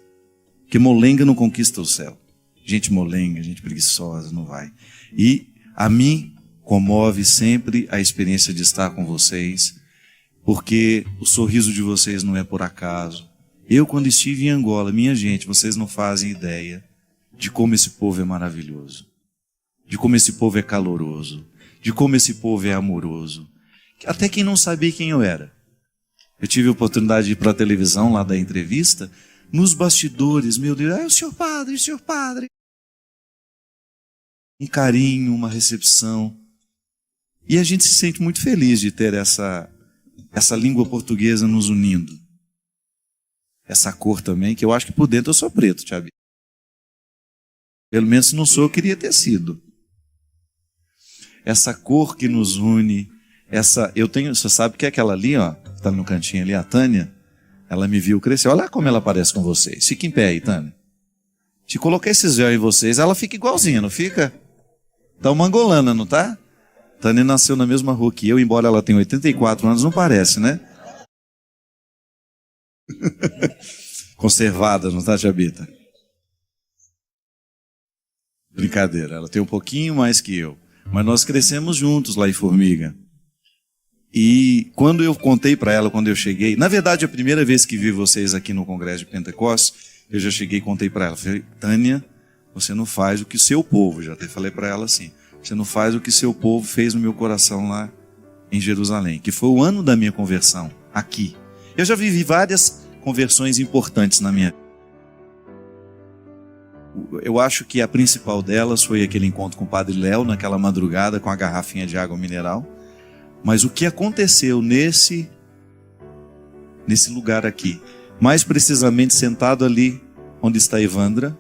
Que molenga não conquista o céu. Gente molenga, gente preguiçosa, não vai. E a mim comove sempre a experiência de estar com vocês, porque o sorriso de vocês não é por acaso. Eu, quando estive em Angola, minha gente, vocês não fazem ideia de como esse povo é maravilhoso, de como esse povo é caloroso, de como esse povo é amoroso. Até quem não sabia quem eu era. Eu tive a oportunidade de ir para a televisão lá da entrevista, nos bastidores, meu Deus, o senhor padre, o senhor padre. Um carinho, uma recepção. E a gente se sente muito feliz de ter essa língua portuguesa nos unindo. Essa cor também, que eu acho que por dentro eu sou preto, Tiago. Pelo menos se não sou, eu queria ter sido. Essa cor que nos une, você sabe que é aquela ali, ó, que tá no cantinho ali, a Tânia, ela me viu crescer. Olha como ela parece com vocês. Fica em pé aí, Tânia. Se colocar esses véus em vocês, ela fica igualzinha, não fica? Tá uma angolana, não tá? Tânia nasceu na mesma rua que eu, embora ela tenha 84 anos, não parece, né? Conservada, não tá, Tia Bita? Brincadeira, ela tem um pouquinho mais que eu. Mas nós crescemos juntos lá em Formiga. E quando eu contei para ela, quando eu cheguei, na verdade a primeira vez que vi vocês aqui no Congresso de Pentecostes, eu já cheguei e contei para ela, falei, Tânia, você não faz o que seu povo, já até falei para ela assim, você não faz o que seu povo fez no meu coração lá em Jerusalém, que foi o ano da minha conversão, aqui. Eu já vivi várias conversões importantes na minha vida. Eu acho que a principal delas foi aquele encontro com o Padre Léo, naquela madrugada, com a garrafinha de água mineral. Mas o que aconteceu nesse lugar aqui, mais precisamente sentado ali onde está a Evandra,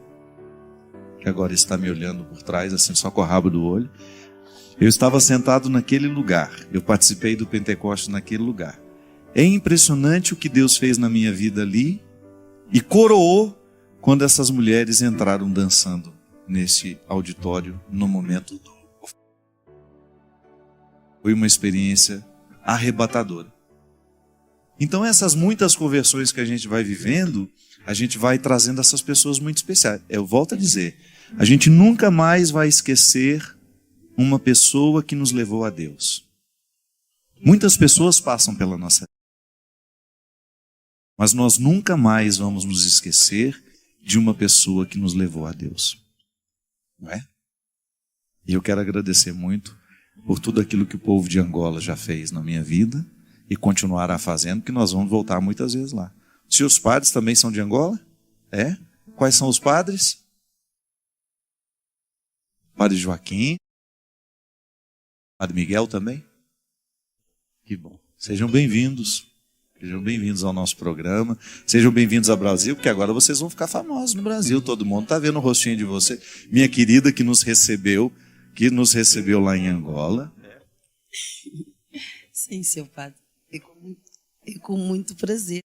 que agora está me olhando por trás, assim, só com o rabo do olho. Eu estava sentado naquele lugar, eu participei do Pentecostes naquele lugar. É impressionante o que Deus fez na minha vida ali e coroou quando essas mulheres entraram dançando nesse auditório no momento do... Foi uma experiência arrebatadora. Então essas muitas conversões que a gente vai vivendo, a gente vai trazendo essas pessoas muito especiais. Eu volto a dizer, a gente nunca mais vai esquecer uma pessoa que nos levou a Deus. Muitas pessoas passam pela nossa vida, mas nós nunca mais vamos nos esquecer de uma pessoa que nos levou a Deus. Não é? E eu quero agradecer muito por tudo aquilo que o povo de Angola já fez na minha vida e continuará fazendo, que nós vamos voltar muitas vezes lá. Se os padres também são de Angola? É? Quais são os padres? Padre Joaquim. Padre Miguel também? Que bom. Sejam bem-vindos. Sejam bem-vindos ao nosso programa. Sejam bem-vindos ao Brasil, porque agora vocês vão ficar famosos no Brasil. Todo mundo está vendo o rostinho de você. Minha querida que nos recebeu lá em Angola. Sim, seu padre. E com muito prazer.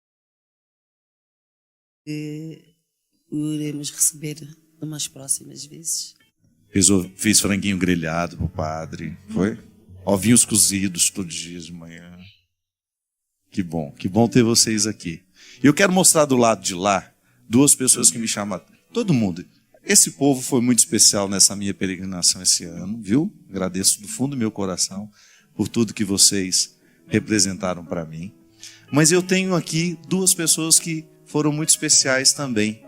O iremos receber umas próximas vezes. Fiz franguinho grelhado pro padre. Foi? Ovinhos cozidos todos os dias de manhã. Que bom ter vocês aqui. E eu quero mostrar do lado de lá duas pessoas que me chamam. Todo mundo. Esse povo foi muito especial nessa minha peregrinação esse ano, viu? Agradeço do fundo do meu coração por tudo que vocês representaram para mim. Mas eu tenho aqui duas pessoas que foram muito especiais também.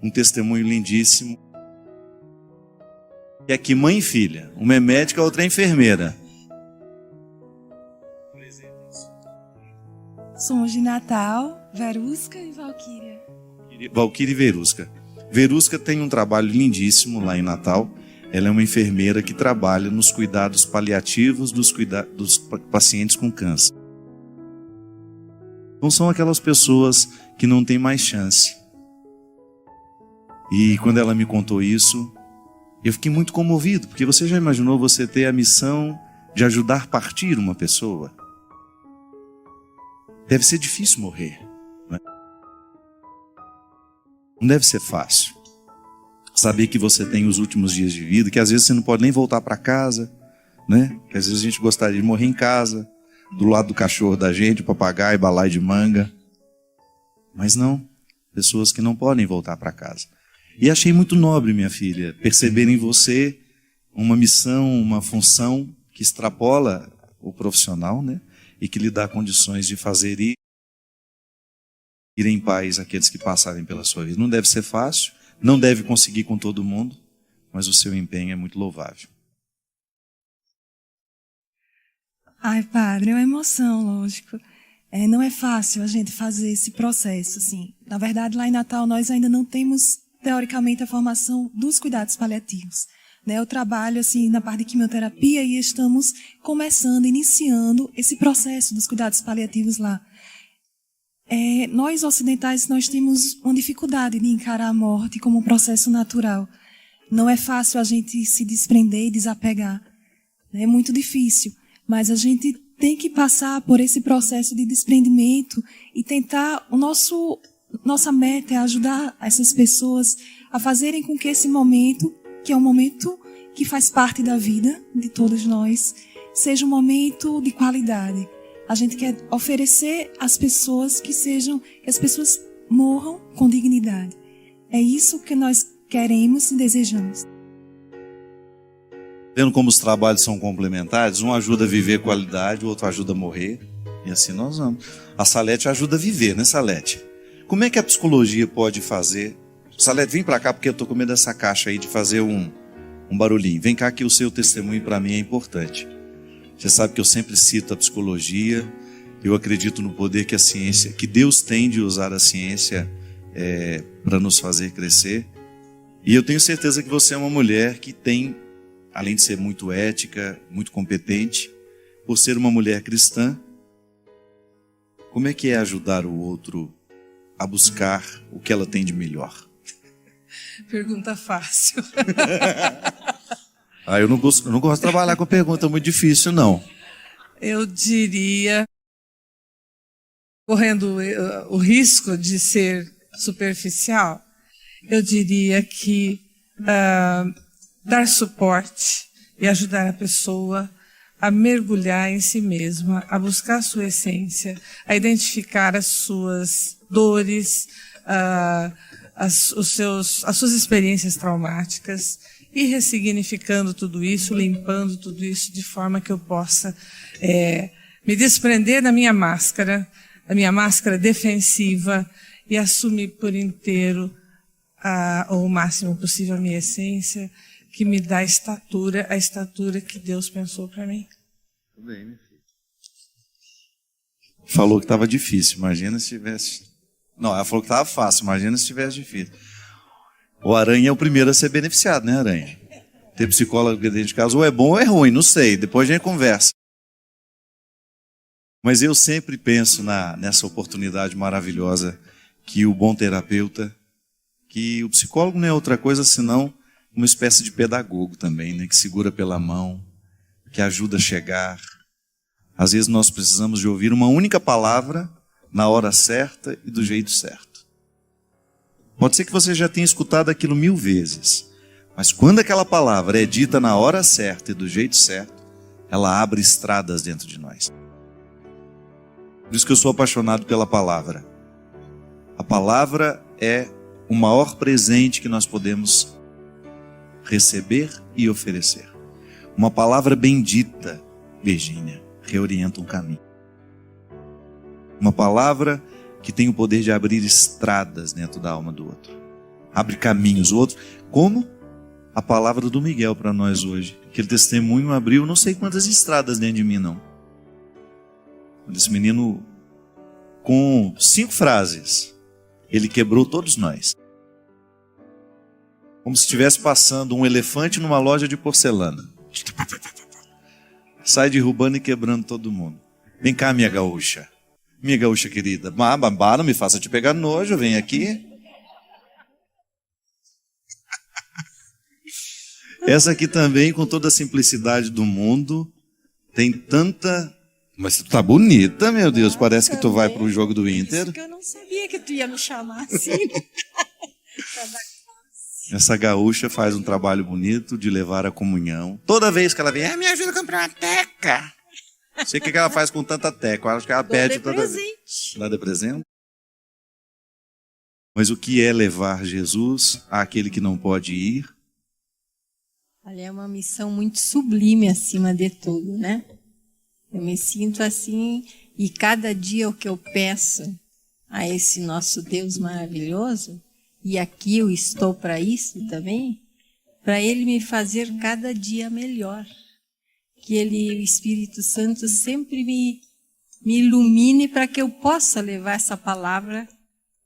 Um testemunho lindíssimo. E aqui mãe e filha. Uma é médica, a outra é enfermeira. Somos de Natal, Verusca e Valquíria. Valquíria e Verusca. Verusca tem um trabalho lindíssimo lá em Natal. Ela é uma enfermeira que trabalha nos cuidados paliativos dos pacientes com câncer. Então são aquelas pessoas que não têm mais chance. E quando ela me contou isso, eu fiquei muito comovido, porque você já imaginou você ter a missão de ajudar a partir uma pessoa? Deve ser difícil morrer, né? Não deve ser fácil. Saber que você tem os últimos dias de vida, que às vezes você não pode nem voltar para casa, né? Que às vezes a gente gostaria de morrer em casa, do lado do cachorro da gente, papagaio, balaio de manga. Mas não, pessoas que não podem voltar para casa. E achei muito nobre, minha filha, perceber em você uma missão, uma função que extrapola o profissional, né? E que lhe dá condições de fazer ir em paz aqueles que passarem pela sua vida. Não deve ser fácil, não deve conseguir com todo mundo, mas o seu empenho é muito louvável. Ai, padre, é uma emoção, lógico. Não é fácil a gente fazer esse processo, assim. Na verdade, lá em Natal, nós ainda não temos, teoricamente, a formação dos cuidados paliativos. Eu trabalho assim, na parte de quimioterapia e estamos iniciando esse processo dos cuidados paliativos lá. Nós ocidentais, nós temos uma dificuldade de encarar a morte como um processo natural. Não é fácil a gente se desprender e desapegar. É muito difícil, mas a gente tem que passar por esse processo de desprendimento e tentar, nossa meta é ajudar essas pessoas a fazerem com que esse momento, que é um momento que faz parte da vida de todos nós, seja um momento de qualidade. A gente quer oferecer às pessoas que as pessoas morram com dignidade. É isso que nós queremos e desejamos. Vendo como os trabalhos são complementares, um ajuda a viver qualidade, o outro ajuda a morrer, e assim nós vamos. A Salete ajuda a viver, né, Salete? Como é que a psicologia pode fazer? Salete, vem para cá porque eu estou com medo dessa caixa aí de fazer um barulhinho. Vem cá que o seu testemunho para mim é importante. Você sabe que eu sempre cito a psicologia. Eu acredito no poder que a ciência, que Deus tem de usar a ciência para nos fazer crescer. E eu tenho certeza que você é uma mulher que tem, além de ser muito ética, muito competente, por ser uma mulher cristã, como é que é ajudar o outro a buscar o que ela tem de melhor? Pergunta fácil. Eu não gosto de trabalhar com pergunta muito difícil, não. Eu diria, correndo o risco de ser superficial, eu diria que dar suporte e ajudar a pessoa a mergulhar em si mesma, a buscar a sua essência, a identificar as suas dores, as suas experiências traumáticas, e ressignificando tudo isso, limpando tudo isso, de forma que eu possa me desprender da minha máscara defensiva, e assumir por inteiro, ou o máximo possível, a minha essência, que me dá a estatura que Deus pensou para mim. Tudo bem, minha filha. Falou que estava difícil, imagina se tivesse... Não, ela falou que estava fácil, imagina se tivesse difícil. O Aranha é o primeiro a ser beneficiado, né, Aranha? Ter psicólogo dentro de casa ou é bom ou é ruim, não sei, depois a gente conversa. Mas eu sempre penso nessa oportunidade maravilhosa que o bom terapeuta, que o psicólogo não é outra coisa senão uma espécie de pedagogo também, né, que segura pela mão, que ajuda a chegar. Às vezes nós precisamos de ouvir uma única palavra na hora certa e do jeito certo. Pode ser que você já tenha escutado aquilo 1000 vezes, mas quando aquela palavra é dita na hora certa e do jeito certo, ela abre estradas dentro de nós. Por isso que eu sou apaixonado pela palavra. A palavra é o maior presente que nós podemos receber e oferecer. Uma palavra bendita, Virgínia, reorienta um caminho. Uma palavra que tem o poder de abrir estradas dentro da alma do outro. Abre caminhos, o outro, como a palavra do Miguel para nós hoje. Aquele testemunho abriu não sei quantas estradas dentro de mim, não. Esse menino, com 5 frases, ele quebrou todos nós. Como se estivesse passando um elefante numa loja de porcelana. Sai derrubando e quebrando todo mundo. Vem cá, minha gaúcha. Minha gaúcha querida. Não me faça te pegar nojo, vem aqui. Essa aqui também, com toda a simplicidade do mundo, tem tanta... Mas tu tá bonita, meu Deus. Parece que tu vai pro jogo do Inter. Isso que eu não sabia que tu ia me chamar assim. Essa gaúcha faz um trabalho bonito de levar a comunhão. Toda vez que ela vem, me ajuda a comprar uma teca. Não sei o que ela faz com tanta teca. Eu acho que ela pede toda vez. Dá de presente. Mas o que é levar Jesus àquele que não pode ir? Olha, é uma missão muito sublime acima de tudo, né? Eu me sinto assim, e cada dia o que eu peço a esse nosso Deus maravilhoso, e aqui eu estou para isso também, para Ele me fazer cada dia melhor. Que Ele, o Espírito Santo, sempre me ilumine para que eu possa levar essa palavra,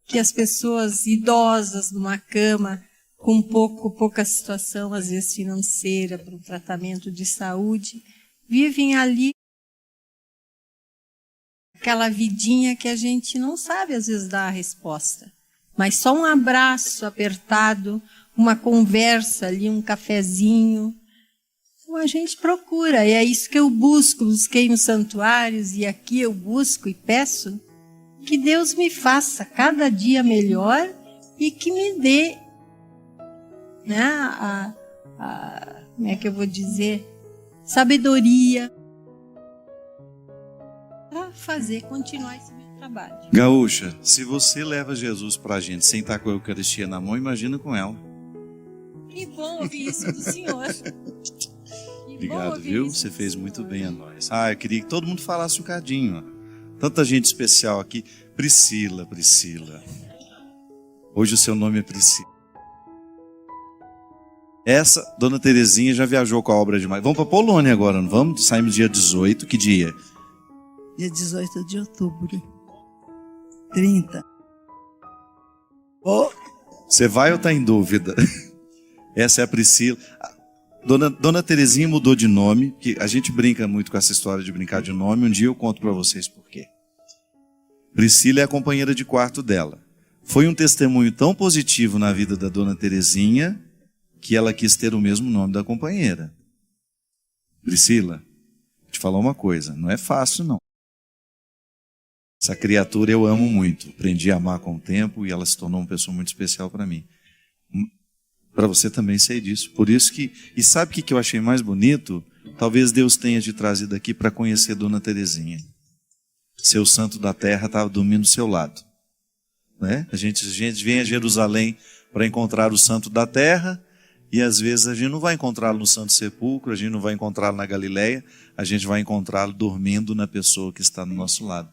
que as pessoas idosas numa cama, com pouca situação, às vezes financeira, para um tratamento de saúde, vivem ali aquela vidinha que a gente não sabe às vezes dar a resposta. Mas só um abraço apertado, uma conversa ali, um cafezinho, então a gente procura. E é isso que eu busquei nos santuários, e aqui eu busco e peço que Deus me faça cada dia melhor e que me dê, né, como é que eu vou dizer, sabedoria para continuar esse meu trabalho. Gaúcha, se você leva Jesus pra gente sem estar com a Eucaristia na mão, imagina com ela. Que bom ouvir isso do senhor. Obrigado, viu? Você fez muito bem a nós. Eu queria que todo mundo falasse um cadinho. Tanta gente especial aqui. Priscila. Hoje o seu nome é Priscila. Essa, Dona Terezinha, já viajou com a obra de Maria. Vamos para Polônia agora, não vamos? Saímos dia 18, que dia? Dia 18 de outubro. 30. Você vai ou está em dúvida? Essa é a Priscila. Dona Terezinha mudou de nome, que a gente brinca muito com essa história de brincar de nome. Um dia eu conto para vocês por quê. Priscila é a companheira de quarto dela. Foi um testemunho tão positivo na vida da Dona Terezinha que ela quis ter o mesmo nome da companheira. Priscila, vou te falar uma coisa, não é fácil não. Essa criatura eu amo muito, aprendi a amar com o tempo e ela se tornou uma pessoa muito especial para mim. Para você também sei disso. Por isso que, e sabe o que eu achei mais bonito? Talvez Deus tenha te trazido aqui para conhecer Dona Terezinha. Seu santo da terra estava dormindo do seu lado. Né? A gente vem a Jerusalém para encontrar o santo da terra, e às vezes a gente não vai encontrá-lo no Santo Sepulcro, a gente não vai encontrá-lo na Galileia, a gente vai encontrá-lo dormindo na pessoa que está no nosso lado.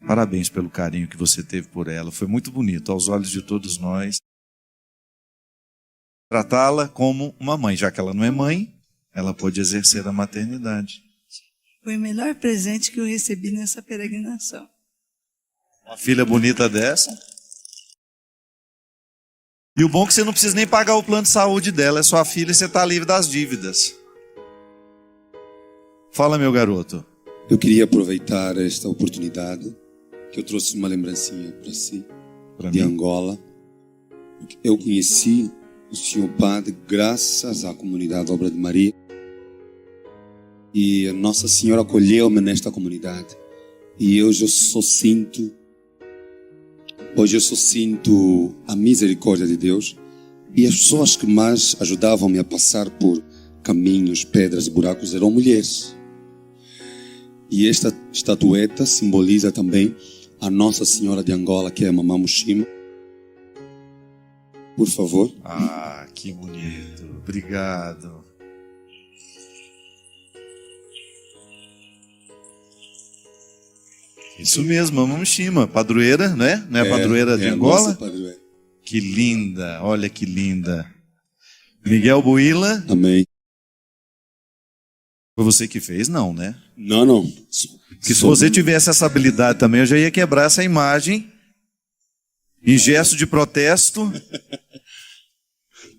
Parabéns pelo carinho que você teve por ela, foi muito bonito aos olhos de todos nós. Tratá-la como uma mãe, já que ela não é mãe, ela pode exercer a maternidade. Foi o melhor presente que eu recebi nessa peregrinação. Uma filha bonita dessa. E o bom é que você não precisa nem pagar o plano de saúde dela, é sua filha e você está livre das dívidas. Fala, meu garoto. Eu queria aproveitar esta oportunidade, que eu trouxe uma lembrancinha para si, de Angola. Eu conheci o Senhor Padre graças à comunidade Obra de Maria. E Nossa Senhora acolheu-me nesta comunidade. E hoje eu só sinto a misericórdia de Deus. E as pessoas que mais ajudavam-me a passar por caminhos, pedras e buracos eram mulheres. E esta estatueta simboliza também a Nossa Senhora de Angola, que é a Mamã Mushima. Por favor. Ah, que bonito. Obrigado. Isso mesmo, Mamã Mushima, padroeira, né? Não é a padroeira de Angola? Nossa padroeira. Que linda, olha que linda. Miguel Buila. Amém. Foi você que fez? Não, né? Não. Porque se você tivesse essa habilidade também, eu já ia quebrar essa imagem em gesto de protesto.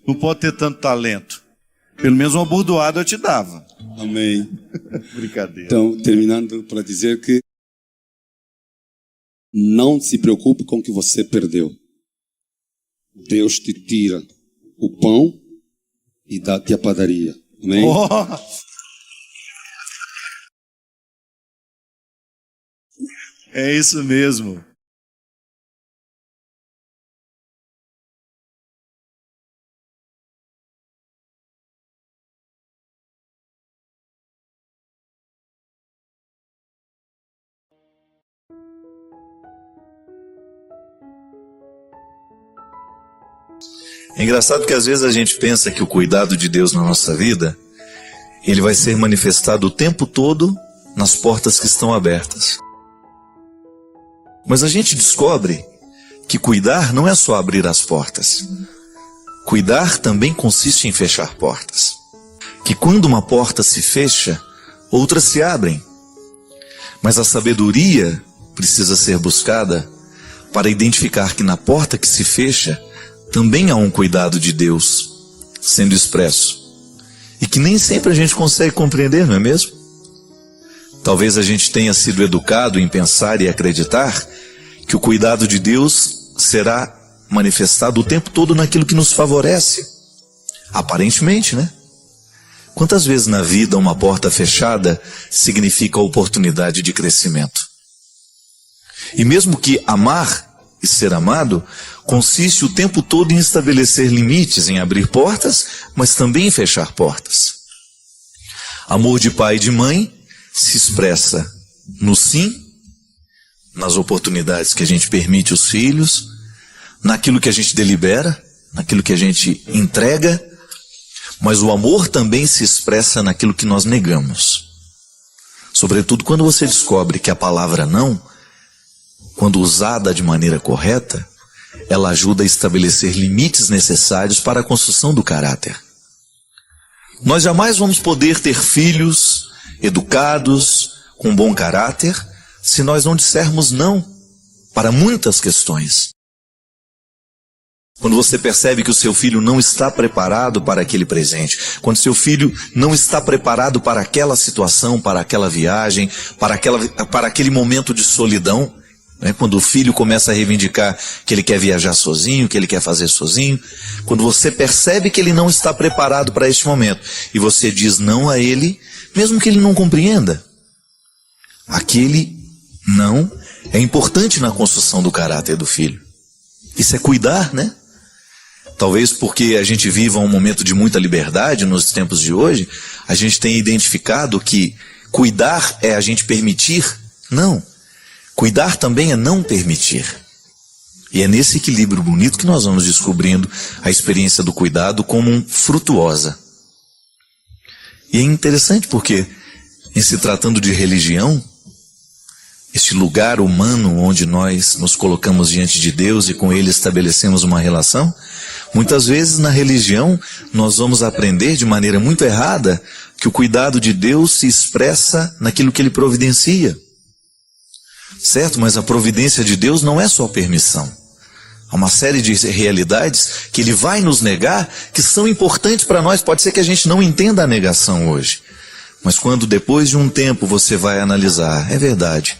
Não pode ter tanto talento. Pelo menos uma bordoada eu te dava. Amém. Brincadeira. Então, terminando para dizer que não se preocupe com o que você perdeu. Deus te tira o pão e dá-te a padaria. Amém? Oh! É isso mesmo. É engraçado que às vezes a gente pensa que o cuidado de Deus na nossa vida, ele vai ser manifestado o tempo todo nas portas que estão abertas. Mas a gente descobre que cuidar não é só abrir as portas. Cuidar também consiste em fechar portas. Que quando uma porta se fecha, outras se abrem. Mas a sabedoria precisa ser buscada para identificar que na porta que se fecha, também há um cuidado de Deus sendo expresso. E que nem sempre a gente consegue compreender, não é mesmo? Talvez a gente tenha sido educado em pensar e acreditar que o cuidado de Deus será manifestado o tempo todo naquilo que nos favorece. Aparentemente, né? Quantas vezes na vida uma porta fechada significa oportunidade de crescimento? E mesmo que amar e ser amado consiste o tempo todo em estabelecer limites, em abrir portas, mas também em fechar portas. Amor de pai e de mãe se expressa no sim, nas oportunidades que a gente permite aos filhos, naquilo que a gente delibera, naquilo que a gente entrega, mas o amor também se expressa naquilo que nós negamos. Sobretudo quando você descobre que a palavra não, quando usada de maneira correta, ela ajuda a estabelecer limites necessários para a construção do caráter. Nós jamais vamos poder ter filhos educados, com bom caráter, se nós não dissermos não para muitas questões. Quando você percebe que o seu filho não está preparado para aquele presente, quando seu filho não está preparado para aquela situação, para aquela viagem, para aquele momento de solidão, né? Quando o filho começa a reivindicar que ele quer viajar sozinho, que ele quer fazer sozinho, quando você percebe que ele não está preparado para este momento, e você diz não a ele, mesmo que ele não compreenda, aquele não é importante na construção do caráter do filho. Isso é cuidar, né? Talvez porque a gente viva um momento de muita liberdade nos tempos de hoje, a gente tenha identificado que cuidar é a gente permitir. Não. Cuidar também é não permitir. E é nesse equilíbrio bonito que nós vamos descobrindo a experiência do cuidado como frutuosa. E é interessante porque, em se tratando de religião, este lugar humano onde nós nos colocamos diante de Deus e com Ele estabelecemos uma relação, muitas vezes na religião nós vamos aprender de maneira muito errada que o cuidado de Deus se expressa naquilo que Ele providencia. Certo? Mas a providência de Deus não é só permissão. Há uma série de realidades que Ele vai nos negar que são importantes para nós. Pode ser que a gente não entenda a negação hoje. Mas quando depois de um tempo você vai analisar, é verdade.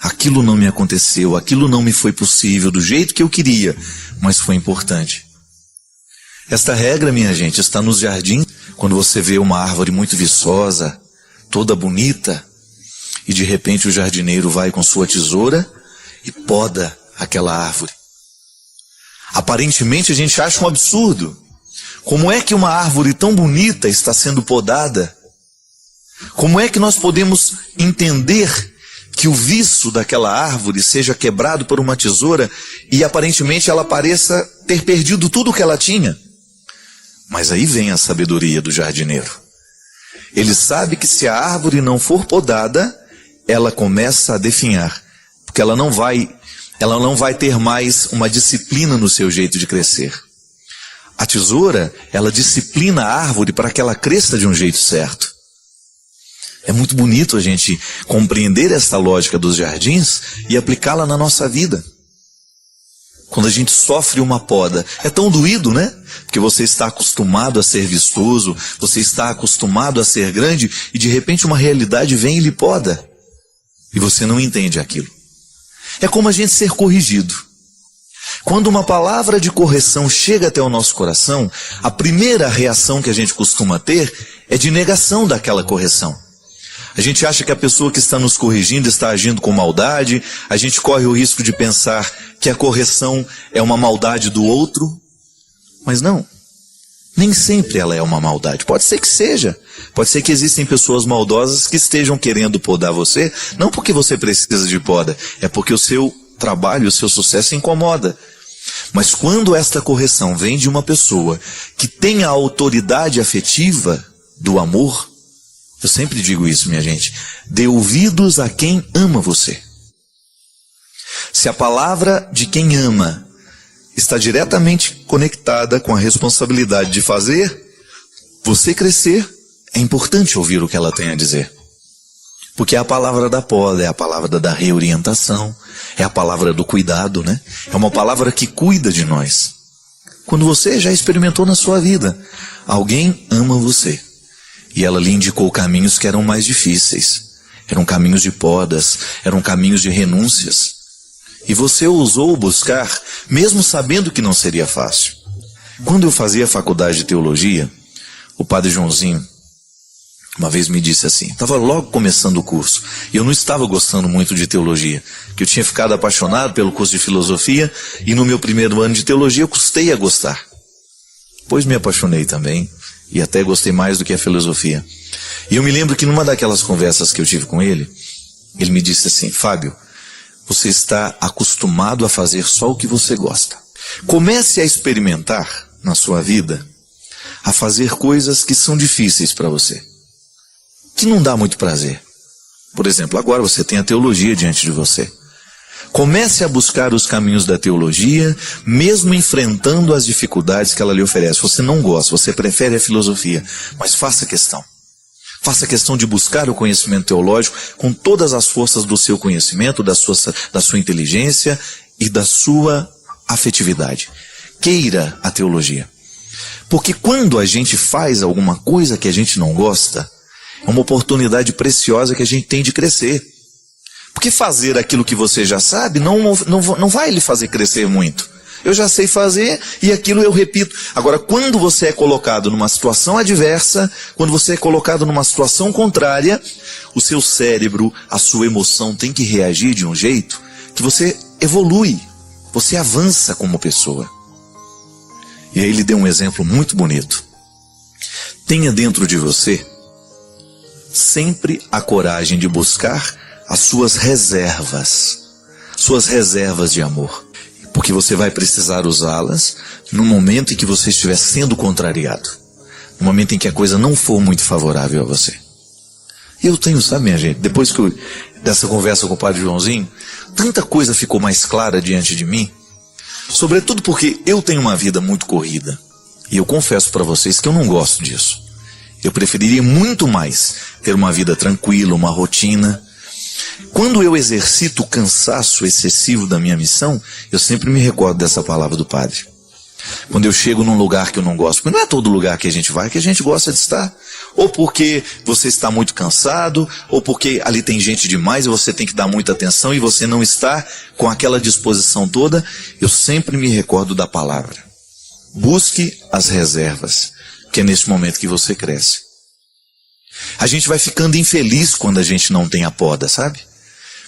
Aquilo não me aconteceu, aquilo não me foi possível do jeito que eu queria, mas foi importante. Esta regra, minha gente, está nos jardins, quando você vê uma árvore muito viçosa, toda bonita, e de repente o jardineiro vai com sua tesoura e poda aquela árvore. Aparentemente a gente acha um absurdo. Como é que uma árvore tão bonita está sendo podada? Como é que nós podemos entender que o viço daquela árvore seja quebrado por uma tesoura e aparentemente ela pareça ter perdido tudo o que ela tinha? Mas aí vem a sabedoria do jardineiro. Ele sabe que se a árvore não for podada, ela começa a definhar, porque ela não vai ter mais uma disciplina no seu jeito de crescer. A tesoura, ela disciplina a árvore para que ela cresça de um jeito certo. É muito bonito a gente compreender esta lógica dos jardins e aplicá-la na nossa vida. Quando a gente sofre uma poda, é tão doído, né? Porque você está acostumado a ser vistoso, você está acostumado a ser grande e de repente uma realidade vem e lhe poda. E você não entende aquilo. É como a gente ser corrigido. Quando uma palavra de correção chega até o nosso coração, a primeira reação que a gente costuma ter é de negação daquela correção. A gente acha que a pessoa que está nos corrigindo está agindo com maldade, a gente corre o risco de pensar que a correção é uma maldade do outro, mas não. Nem sempre ela é uma maldade. Pode ser que seja. Pode ser que existem pessoas maldosas que estejam querendo podar você, não porque você precisa de poda, é porque o seu trabalho, o seu sucesso incomoda. Mas quando esta correção vem de uma pessoa que tem a autoridade afetiva do amor, eu sempre digo isso, minha gente, dê ouvidos a quem ama você. Se a palavra de quem ama está diretamente conectada com a responsabilidade de fazer você crescer, é importante ouvir o que ela tem a dizer. Porque é a palavra da poda, é a palavra da reorientação, é a palavra do cuidado, né? É uma palavra que cuida de nós. Quando você já experimentou na sua vida, alguém ama você. E ela lhe indicou caminhos que eram mais difíceis. Eram caminhos de podas, eram caminhos de renúncias. E você ousou buscar, mesmo sabendo que não seria fácil. Quando eu fazia faculdade de teologia, o padre Joãozinho uma vez me disse assim, estava logo começando o curso, e eu não estava gostando muito de teologia, que eu tinha ficado apaixonado pelo curso de filosofia, e no meu primeiro ano de teologia eu custei a gostar. Depois me apaixonei também, e até gostei mais do que a filosofia. E eu me lembro que numa daquelas conversas que eu tive com ele, ele me disse assim, Fábio, você está acostumado a fazer só o que você gosta. Comece a experimentar na sua vida, a fazer coisas que são difíceis para você, que não dá muito prazer. Por exemplo, agora você tem a teologia diante de você. Comece a buscar os caminhos da teologia, mesmo enfrentando as dificuldades que ela lhe oferece. Você não gosta, você prefere a filosofia, mas faça questão. Faça questão de buscar o conhecimento teológico com todas as forças do seu conhecimento, da sua inteligência e da sua afetividade. Queira a teologia. Porque quando a gente faz alguma coisa que a gente não gosta, é uma oportunidade preciosa que a gente tem de crescer. Porque fazer aquilo que você já sabe não vai lhe fazer crescer muito. Eu já sei fazer e aquilo eu repito. Agora, quando você é colocado numa situação adversa, quando você é colocado numa situação contrária, o seu cérebro, a sua emoção tem que reagir de um jeito que você evolui, você avança como pessoa. E aí ele deu um exemplo muito bonito. Tenha dentro de você sempre a coragem de buscar as suas reservas de amor. Porque você vai precisar usá-las no momento em que você estiver sendo contrariado. No momento em que a coisa não for muito favorável a você. E eu tenho, sabe, minha gente, depois dessa conversa com o padre Joãozinho, tanta coisa ficou mais clara diante de mim. Sobretudo porque eu tenho uma vida muito corrida. E eu confesso para vocês que eu não gosto disso. Eu preferiria muito mais ter uma vida tranquila, uma rotina. Quando eu exercito o cansaço excessivo da minha missão, eu sempre me recordo dessa palavra do padre. Quando eu chego num lugar que eu não gosto, porque não é todo lugar que a gente vai que a gente gosta de estar. Ou porque você está muito cansado, ou porque ali tem gente demais e você tem que dar muita atenção e você não está com aquela disposição toda, eu sempre me recordo da palavra. Busque as reservas, que é nesse momento que você cresce. A gente vai ficando infeliz quando a gente não tem a poda, sabe?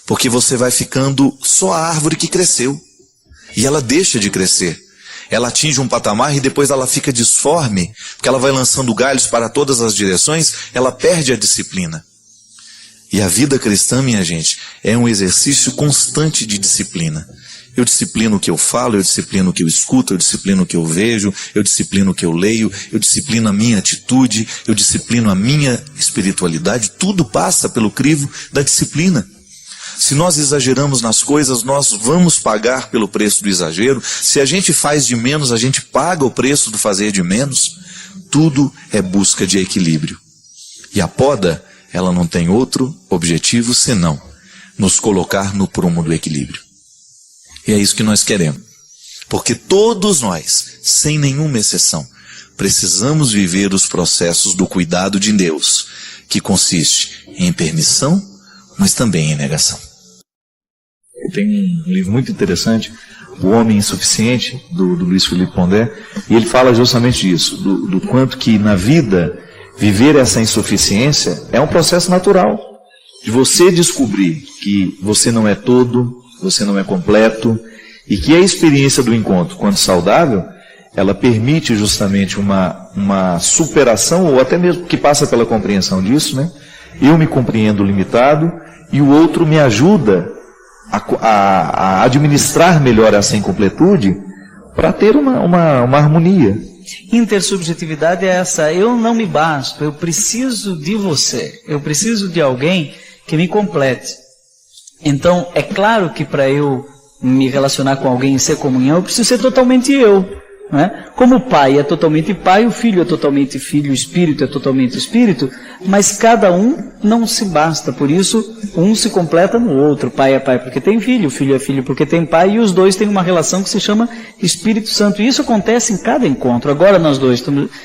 Porque você vai ficando só a árvore que cresceu. E ela deixa de crescer. ela atinge um patamar e depois ela fica disforme, porque ela vai lançando galhos para todas as direções, ela perde a disciplina. E a vida cristã, minha gente, é um exercício constante de disciplina. Eu disciplino o que eu falo, eu disciplino o que eu escuto, eu disciplino o que eu vejo, eu disciplino o que eu leio, eu disciplino a minha atitude, eu disciplino a minha espiritualidade. Tudo passa pelo crivo da disciplina. Se nós exageramos nas coisas, nós vamos pagar pelo preço do exagero. Se a gente faz de menos, a gente paga o preço do fazer de menos. Tudo é busca de equilíbrio. E a poda, ela não tem outro objetivo senão nos colocar no prumo do equilíbrio. E é isso que nós queremos. Porque todos nós, sem nenhuma exceção, precisamos viver os processos do cuidado de Deus, que consiste em permissão, mas também em negação. Tem um livro muito interessante, O Homem Insuficiente, do Luiz Felipe Pondé, e ele fala justamente disso, do quanto que na vida, viver essa insuficiência é um processo natural, de você descobrir que você não é todo, você não é completo, e que a experiência do encontro, quando saudável, ela permite justamente uma superação, ou até mesmo que passa pela compreensão disso, né? Eu me compreendo limitado, e o outro me ajuda a administrar melhor essa incompletude, para ter uma harmonia. Intersubjetividade é essa: eu não me basto, eu preciso de você, eu preciso de alguém que me complete. Então, é claro que para eu me relacionar com alguém e ser comunhão, eu preciso ser totalmente eu. Não é? Como o pai é totalmente pai, o filho é totalmente filho, o espírito é totalmente espírito, mas cada um não se basta, por isso um se completa no outro. Pai é pai porque tem filho, filho é filho porque tem pai, e os dois têm uma relação que se chama Espírito Santo, e isso acontece em cada encontro. Agora nós dois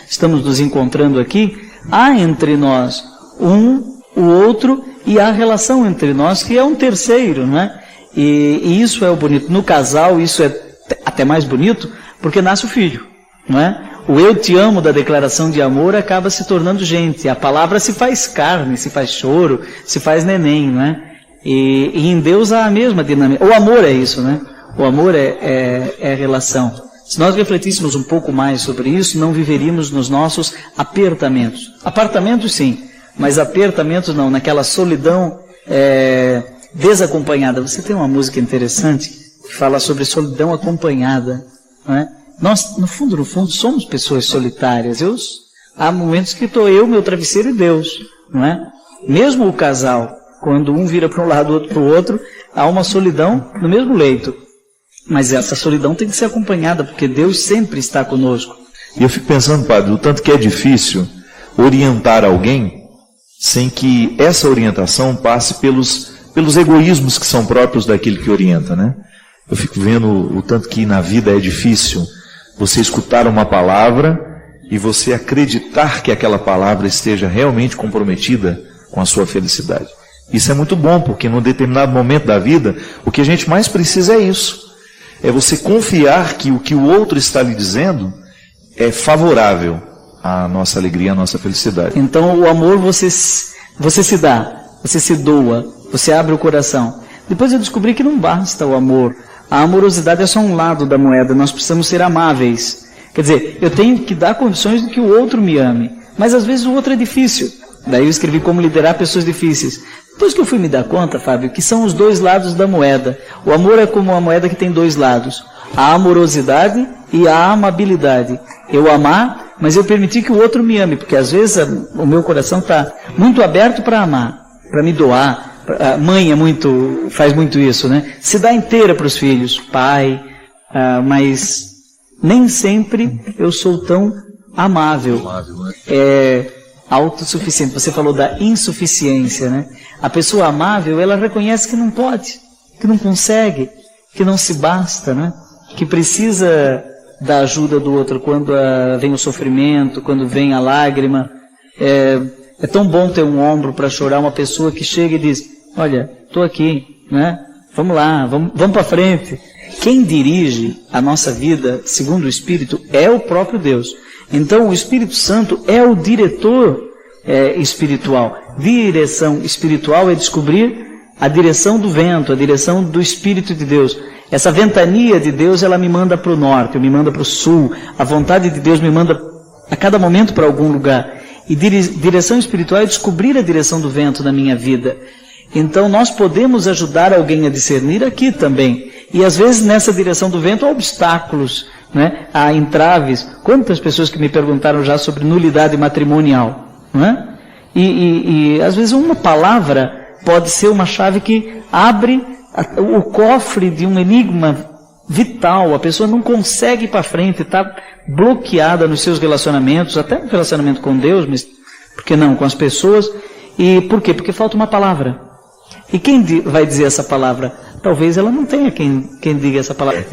estamos nos encontrando aqui, há entre nós o outro, e há relação entre nós que é um terceiro, não é? E isso é o bonito. No casal isso é até mais bonito, porque nasce o filho, não é? O eu te amo da declaração de amor acaba se tornando gente. A palavra se faz carne, se faz choro, se faz neném, não é? E em Deus há a mesma dinâmica. O amor é isso, né? O amor é relação. Se nós refletíssemos um pouco mais sobre isso, não viveríamos nos nossos apertamentos. Apartamentos sim, mas apertamentos não, naquela solidão desacompanhada. Você tem uma música interessante que fala sobre solidão acompanhada, não é? Nós, no fundo, somos pessoas solitárias. Há momentos que estou eu, meu travesseiro e Deus, não é? Mesmo o casal, quando um vira para um lado, o outro para o outro, há uma solidão no mesmo leito. Mas essa solidão tem que ser acompanhada, porque Deus sempre está conosco. E eu fico pensando, padre, o tanto que é difícil orientar alguém sem que essa orientação passe pelos egoísmos que são próprios daquele que orienta, né? Eu fico vendo o tanto que na vida é difícil você escutar uma palavra e você acreditar que aquela palavra esteja realmente comprometida com a sua felicidade. Isso é muito bom, porque num determinado momento da vida, o que a gente mais precisa é isso. É você confiar que o que o outro está lhe dizendo é favorável à nossa alegria, à nossa felicidade. Então o amor você se dá, você se doa, você abre o coração. Depois eu descobri que não basta o amor. A amorosidade é só um lado da moeda, nós precisamos ser amáveis. Quer dizer, eu tenho que dar condições de que o outro me ame, mas às vezes o outro é difícil. Daí eu escrevi Como Liderar Pessoas Difíceis. Depois que eu fui me dar conta, Fábio, que são os dois lados da moeda. O amor é como uma moeda que tem dois lados: a amorosidade e a amabilidade. Eu amar, mas eu permitir que o outro me ame, porque às vezes o meu coração está muito aberto para amar, para me doar. A mãe faz muito isso, né? Se dá inteira para os filhos, pai, mas nem sempre eu sou tão amável, autossuficiente. Você falou da insuficiência, né? A pessoa amável, ela reconhece que não pode, que não consegue, que não se basta, né? Que precisa da ajuda do outro quando vem o sofrimento, quando vem a lágrima. É tão bom ter um ombro para chorar, uma pessoa que chega e diz: olha, estou aqui, né? Vamos lá, vamos para frente. Quem dirige a nossa vida, segundo o Espírito, é o próprio Deus. Então o Espírito Santo é o diretor espiritual. Direção espiritual é descobrir a direção do vento, a direção do Espírito de Deus. Essa ventania de Deus, ela me manda para o norte, me manda para o sul. A vontade de Deus me manda a cada momento para algum lugar. E direção espiritual é descobrir a direção do vento na minha vida. Então nós podemos ajudar alguém a discernir aqui também. E às vezes nessa direção do vento há obstáculos, né? Há entraves. Quantas pessoas que me perguntaram já sobre nulidade matrimonial, né? E às vezes uma palavra pode ser uma chave que abre o cofre de um enigma vital. A pessoa não consegue ir para frente, está bloqueada nos seus relacionamentos, até no relacionamento com Deus, mas por que não, com as pessoas. E por quê? Porque falta uma palavra. E quem vai dizer essa palavra? Talvez ela não tenha quem diga essa palavra.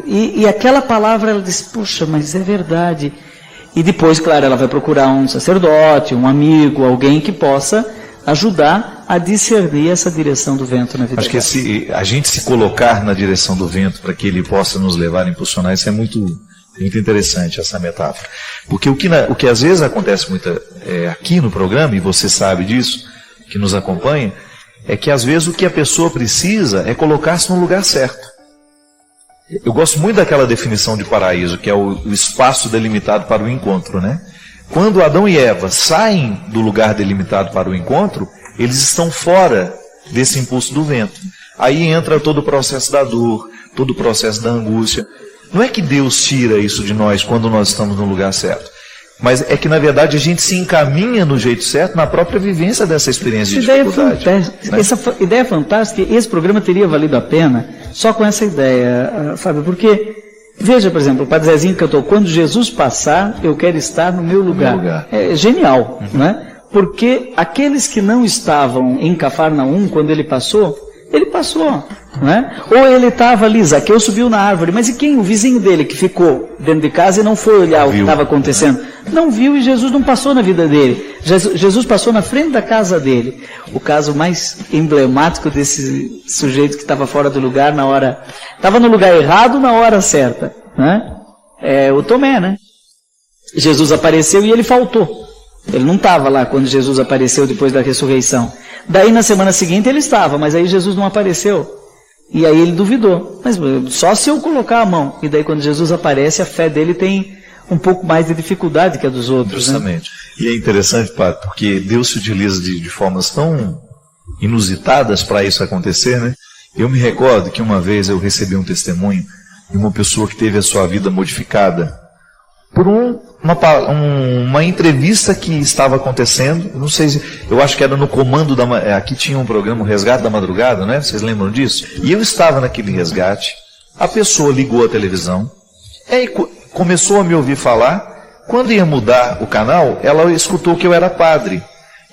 E aquela palavra, ela diz, puxa, mas é verdade. E depois, claro, ela vai procurar um sacerdote, um amigo, alguém que possa ajudar a discernir essa direção do vento na vida dela. Acho que a gente se colocar na direção do vento para que ele possa nos levar a impulsionar, isso é muito interessante, essa metáfora. Porque o que às vezes acontece muito aqui no programa, e você sabe disso, que nos acompanha, é que às vezes o que a pessoa precisa é colocar-se no lugar certo. Eu gosto muito daquela definição de paraíso, que é o espaço delimitado para o encontro, né? Quando Adão e Eva saem do lugar delimitado para o encontro, eles estão fora desse impulso do vento. Aí entra todo o processo da dor, todo o processo da angústia. Não é que Deus tira isso de nós quando nós estamos no lugar certo, mas é que na verdade a gente se encaminha no jeito certo na própria vivência dessa experiência de dificuldade. Essa ideia é fantástica. Esse programa teria valido a pena só com essa ideia, Fábio, porque veja, por exemplo, o Padre Zezinho cantou, quando Jesus passar, eu quero estar no meu lugar. É genial, né? Porque aqueles que não estavam em Cafarnaum, quando ele passou, né? Ou ele estava ali, Zaqueu subiu na árvore, mas e quem? O vizinho dele que ficou dentro de casa e não foi olhar o que estava acontecendo. Não viu, e Jesus não passou na vida dele. Jesus passou na frente da casa dele. O caso mais emblemático desse sujeito que estava fora do lugar na hora... Estava no lugar errado na hora certa, né? É o Tomé, né? Jesus apareceu e ele faltou. Ele não estava lá quando Jesus apareceu depois da ressurreição. Daí na semana seguinte ele estava, mas aí Jesus não apareceu. E aí ele duvidou. Mas só se eu colocar a mão. E daí quando Jesus aparece, a fé dele tem um pouco mais de dificuldade que a dos outros. Justamente. Né? E é interessante, Padre, porque Deus se utiliza de formas tão inusitadas para isso acontecer, né? Eu me recordo que uma vez eu recebi um testemunho de uma pessoa que teve a sua vida modificada por uma entrevista que estava acontecendo, não sei se, eu acho que era no comando aqui tinha um programa, o Resgate da Madrugada, né? Vocês lembram disso? E eu estava naquele resgate, a pessoa ligou a televisão, e começou a me ouvir falar, quando ia mudar o canal, ela escutou que eu era padre,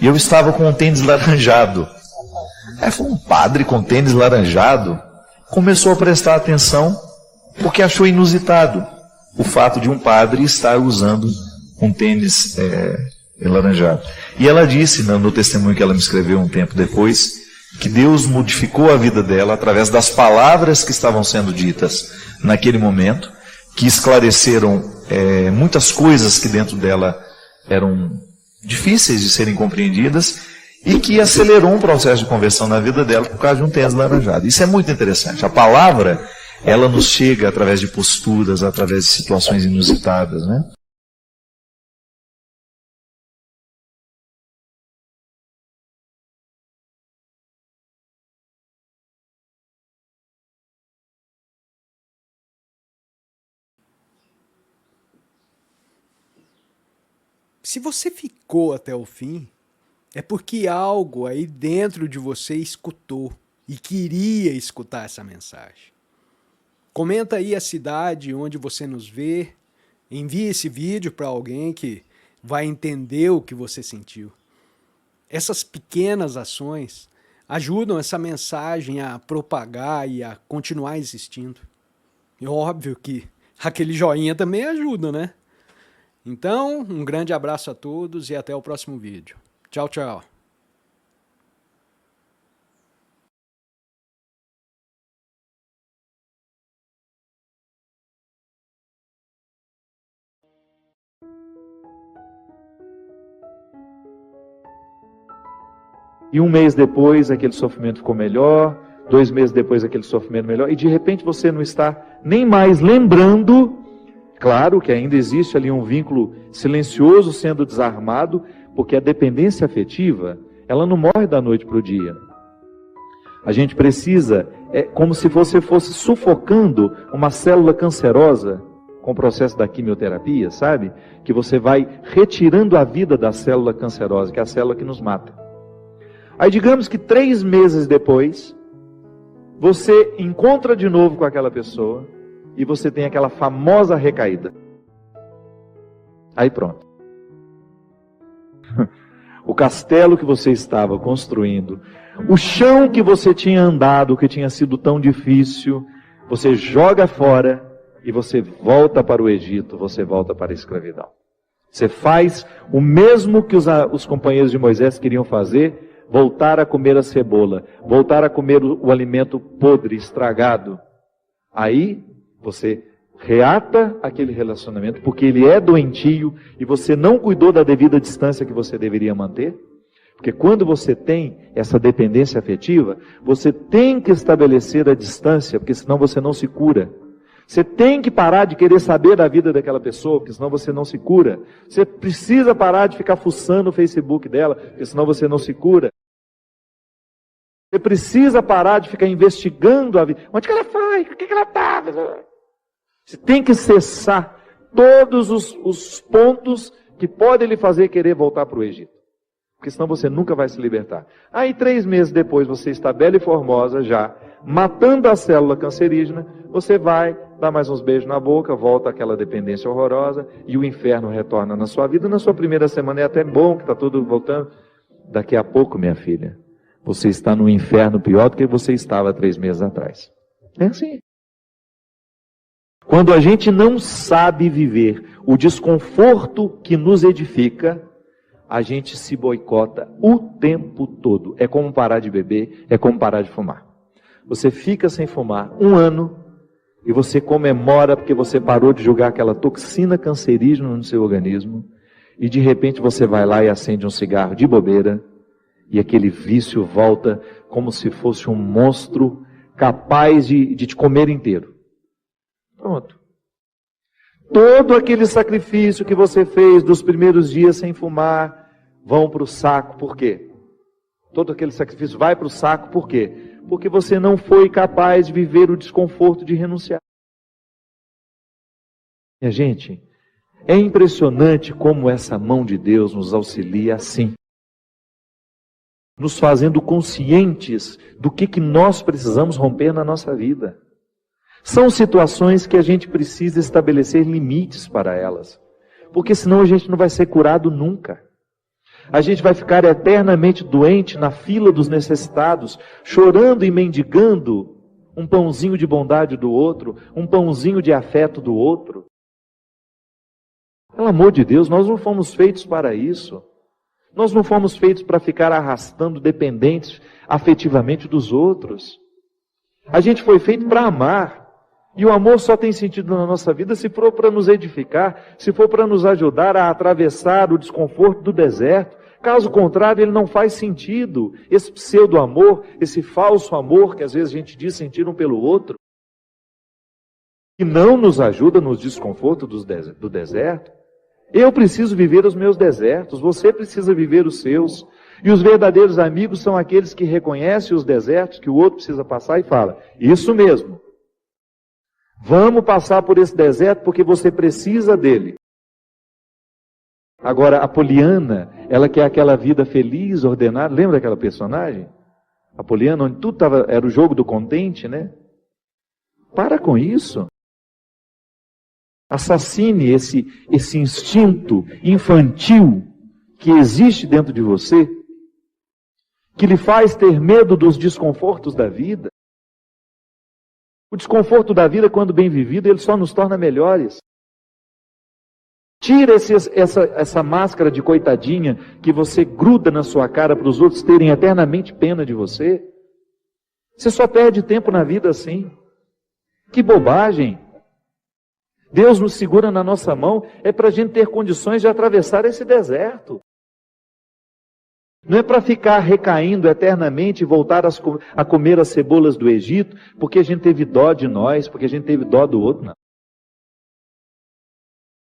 e eu estava com um tênis laranjado. Aí foi um padre com tênis laranjado, começou a prestar atenção, porque achou inusitado o fato de um padre estar usando um tênis laranjado. E ela disse, no testemunho que ela me escreveu um tempo depois, que Deus modificou a vida dela através das palavras que estavam sendo ditas naquele momento, que esclareceram muitas coisas que dentro dela eram difíceis de serem compreendidas e que acelerou um processo de conversão na vida dela por causa de um tênis laranjado. Isso é muito interessante. A palavra, ela nos chega através de posturas, através de situações inusitadas, né? Se você ficou até o fim, é porque algo aí dentro de você escutou e queria escutar essa mensagem. Comenta aí a cidade onde você nos vê, envie esse vídeo para alguém que vai entender o que você sentiu. Essas pequenas ações ajudam essa mensagem a propagar e a continuar existindo. E óbvio que aquele joinha também ajuda, né? Então, um grande abraço a todos e até o próximo vídeo. Tchau, tchau. E um mês depois, aquele sofrimento ficou melhor, 2 meses depois aquele sofrimento melhor, e de repente você não está nem mais lembrando. Claro que ainda existe ali um vínculo silencioso sendo desarmado, porque a dependência afetiva, ela não morre da noite para o dia. A gente precisa, é como se você fosse sufocando uma célula cancerosa com o processo da quimioterapia, sabe? Que você vai retirando a vida da célula cancerosa, que é a célula que nos mata. Aí digamos que 3 meses depois, você encontra de novo com aquela pessoa e você tem aquela famosa recaída. Aí pronto. O castelo que você estava construindo, o chão que você tinha andado, que tinha sido tão difícil, você joga fora e você volta para o Egito, você volta para a escravidão. Você faz o mesmo que os companheiros de Moisés queriam fazer, voltar a comer a cebola, voltar a comer o alimento podre, estragado. Aí você reata aquele relacionamento, porque ele é doentio e você não cuidou da devida distância que você deveria manter. Porque quando você tem essa dependência afetiva, você tem que estabelecer a distância, porque senão você não se cura. Você tem que parar de querer saber da vida daquela pessoa, porque senão você não se cura. Você precisa parar de ficar fuçando o Facebook dela, porque senão você não se cura. Você precisa parar de ficar investigando a vida. Onde que ela foi? O que ela está? Você tem que cessar todos os pontos que podem lhe fazer querer voltar para o Egito. Porque senão você nunca vai se libertar. Aí 3 meses depois você está bela e formosa já, matando a célula cancerígena, você vai dar mais uns beijos na boca, volta àquela dependência horrorosa e o inferno retorna na sua vida. Na sua primeira semana é até bom que está tudo voltando. Daqui a pouco, minha filha, você está no inferno pior do que você estava 3 meses atrás. É assim. Quando a gente não sabe viver o desconforto que nos edifica, a gente se boicota o tempo todo. É como parar de beber, é como parar de fumar. Você fica sem fumar 1 ano e você comemora porque você parou de jogar aquela toxina cancerígena no seu organismo e de repente você vai lá e acende um cigarro de bobeira e aquele vício volta como se fosse um monstro capaz de te comer inteiro. Pronto. Todo aquele sacrifício que você fez dos primeiros dias sem fumar vão para o saco. Por quê? Todo aquele sacrifício vai para o saco. Por quê? Porque você não foi capaz de viver o desconforto de renunciar. Minha gente, é impressionante como essa mão de Deus nos auxilia assim. Nos fazendo conscientes do que nós precisamos romper na nossa vida. São situações que a gente precisa estabelecer limites para elas. Porque senão a gente não vai ser curado nunca. A gente vai ficar eternamente doente na fila dos necessitados, chorando e mendigando um pãozinho de bondade do outro, um pãozinho de afeto do outro. Pelo amor de Deus, nós não fomos feitos para isso. Nós não fomos feitos para ficar arrastando dependentes afetivamente dos outros. A gente foi feito para amar. E o amor só tem sentido na nossa vida se for para nos edificar, se for para nos ajudar a atravessar o desconforto do deserto. Caso contrário, ele não faz sentido. Esse pseudo-amor, esse falso amor que às vezes a gente diz sentir um pelo outro, que não nos ajuda nos desconfortos do deserto. Eu preciso viver os meus desertos, você precisa viver os seus. E os verdadeiros amigos são aqueles que reconhecem os desertos que o outro precisa passar e fala, isso mesmo. Vamos passar por esse deserto porque você precisa dele. Agora, a Poliana, ela quer aquela vida feliz, ordenada. Lembra daquela personagem? A Poliana, onde tudo era o jogo do contente, né? Para com isso. Assassine esse instinto infantil que existe dentro de você, que lhe faz ter medo dos desconfortos da vida. O desconforto da vida, quando bem vivido, ele só nos torna melhores. Tira essa máscara de coitadinha que você gruda na sua cara para os outros terem eternamente pena de você. Você só perde tempo na vida assim. Que bobagem! Deus nos segura na nossa mão, é para a gente ter condições de atravessar esse deserto. Não é para ficar recaindo eternamente e voltar a comer as cebolas do Egito, porque a gente teve dó de nós, porque a gente teve dó do outro, não.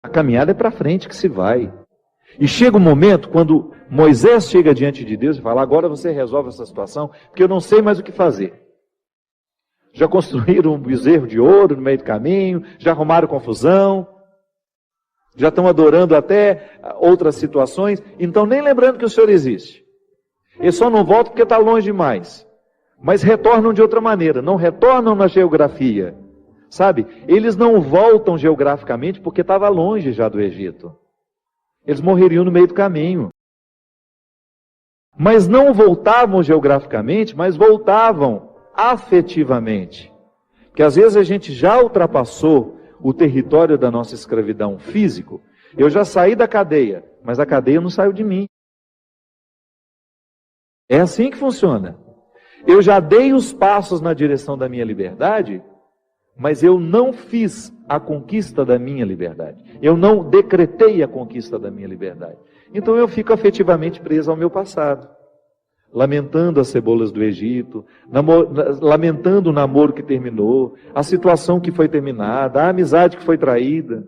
A caminhada é para frente que se vai. E chega um momento, quando Moisés chega diante de Deus e fala, agora você resolve essa situação, porque eu não sei mais o que fazer. Já construíram um bezerro de ouro no meio do caminho, já arrumaram confusão, já estão adorando até outras situações, então nem lembrando que o Senhor existe. Eles só não voltam porque está longe demais. Mas retornam de outra maneira, não retornam na geografia. Sabe? Eles não voltam geograficamente porque estava longe já do Egito. Eles morreriam no meio do caminho. Mas não voltavam geograficamente, mas voltavam afetivamente. Porque às vezes a gente já ultrapassou o território da nossa escravidão físico. Eu já saí da cadeia, mas a cadeia não saiu de mim. É assim que funciona. Eu já dei os passos na direção da minha liberdade, mas eu não fiz a conquista da minha liberdade. Eu não decretei a conquista da minha liberdade. Então eu fico afetivamente preso ao meu passado. Lamentando as cebolas do Egito, lamentando o namoro que terminou, a situação que foi terminada, a amizade que foi traída.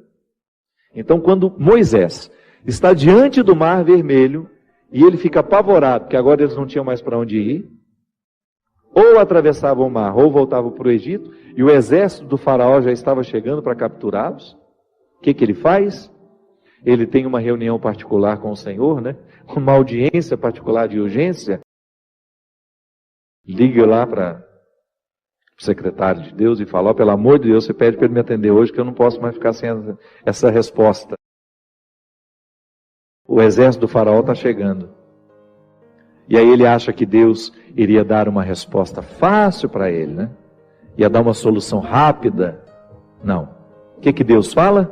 Então quando Moisés está diante do Mar Vermelho, e ele fica apavorado, porque agora eles não tinham mais para onde ir, ou atravessavam o mar, ou voltavam para o Egito, e o exército do faraó já estava chegando para capturá-los. O que ele faz? Ele tem uma reunião particular com o Senhor, né? Uma audiência particular de urgência. Liga lá para o secretário de Deus e fala, ó, pelo amor de Deus, você pede para ele me atender hoje, que eu não posso mais ficar sem essa resposta. O exército do faraó está chegando. E aí ele acha que Deus iria dar uma resposta fácil para ele, né? Ia dar uma solução rápida. Não. O que Deus fala?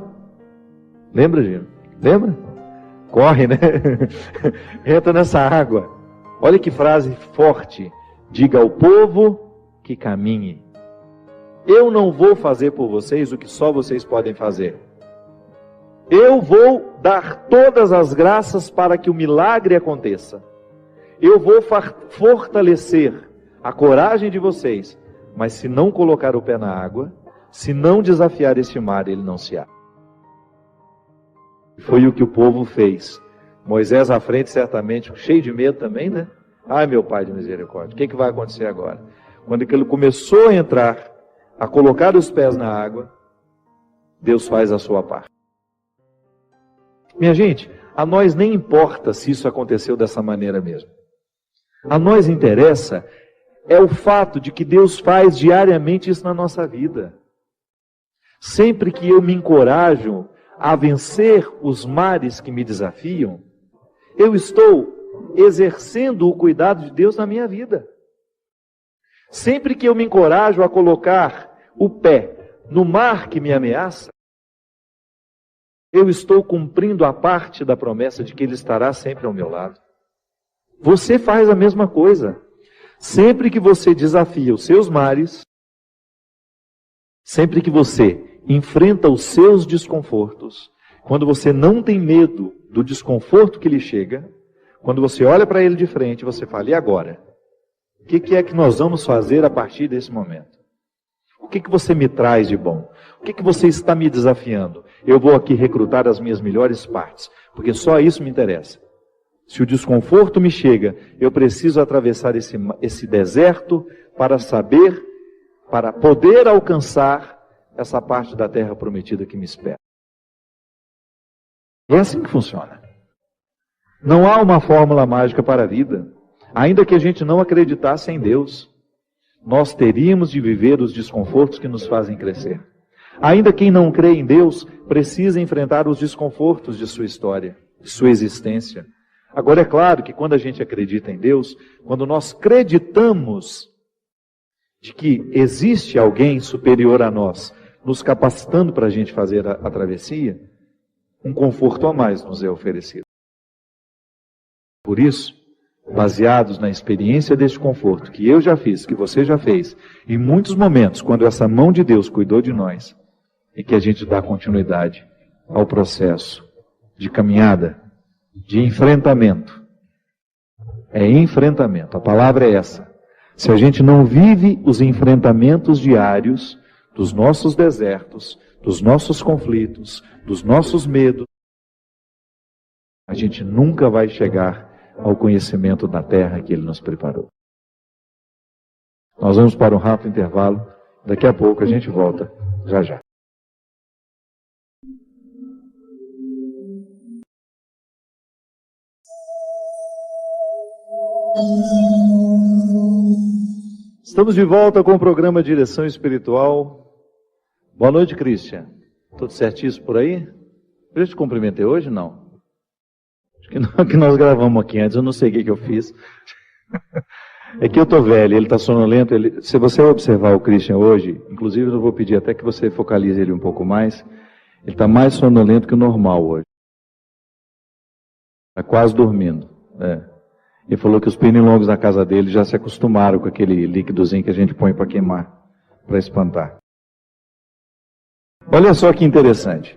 Lembra, Gino? Lembra? Corre, né? Entra nessa água. Olha que frase forte. Diga ao povo que caminhe. Eu não vou fazer por vocês o que só vocês podem fazer. Eu vou dar todas as graças para que o milagre aconteça. Eu vou fortalecer a coragem de vocês, mas se não colocar o pé na água, se não desafiar este mar, ele não se abre. Foi o que o povo fez. Moisés à frente, certamente, cheio de medo também, né? Ai, meu Pai de misericórdia, o que vai acontecer agora? Quando ele começou a entrar, a colocar os pés na água, Deus faz a sua parte. Minha gente, a nós nem importa se isso aconteceu dessa maneira mesmo. A nós interessa é o fato de que Deus faz diariamente isso na nossa vida. Sempre que eu me encorajo a vencer os mares que me desafiam, eu estou exercendo o cuidado de Deus na minha vida. Sempre que eu me encorajo a colocar o pé no mar que me ameaça, eu estou cumprindo a parte da promessa de que Ele estará sempre ao meu lado. Você faz a mesma coisa. Sempre que você desafia os seus mares, sempre que você enfrenta os seus desconfortos, quando você não tem medo do desconforto que lhe chega, quando você olha para ele de frente, você fala, e agora? O que é que nós vamos fazer a partir desse momento? O que você me traz de bom? O que você está me desafiando? Eu vou aqui recrutar as minhas melhores partes, porque só isso me interessa. Se o desconforto me chega, eu preciso atravessar esse deserto para poder alcançar essa parte da terra prometida que me espera. É assim que funciona. Não há uma fórmula mágica para a vida. Ainda que a gente não acreditasse em Deus, nós teríamos de viver os desconfortos que nos fazem crescer. Ainda quem não crê em Deus precisa enfrentar os desconfortos de sua história, de sua existência. Agora é claro que quando a gente acredita em Deus, quando nós acreditamos de que existe alguém superior a nós, nos capacitando para a gente fazer a travessia, um conforto a mais nos é oferecido. Por isso, baseados na experiência deste conforto que eu já fiz, que você já fez, em muitos momentos, quando essa mão de Deus cuidou de nós, é que a gente dá continuidade ao processo de caminhada, de enfrentamento. É enfrentamento. A palavra é essa. Se a gente não vive os enfrentamentos diários dos nossos desertos, dos nossos conflitos, dos nossos medos, a gente nunca vai chegar ao conhecimento da terra que Ele nos preparou. Nós vamos para um rápido intervalo. Daqui a pouco a gente volta, já já. Estamos de volta com o programa Direção Espiritual. Boa noite, Christian. Tudo certíssimo por aí? Eu te cumprimentei hoje, não? Acho que não, que nós gravamos aqui antes, eu não sei o que eu fiz. É que eu tô velho, ele está sonolento. Se você observar o Christian hoje, inclusive eu vou pedir até que você focalize ele um pouco mais, ele está mais sonolento que o normal hoje. Está quase dormindo. Ele falou que os pernilongos na casa dele já se acostumaram com aquele líquidozinho que a gente põe para queimar, para espantar. Olha só que interessante.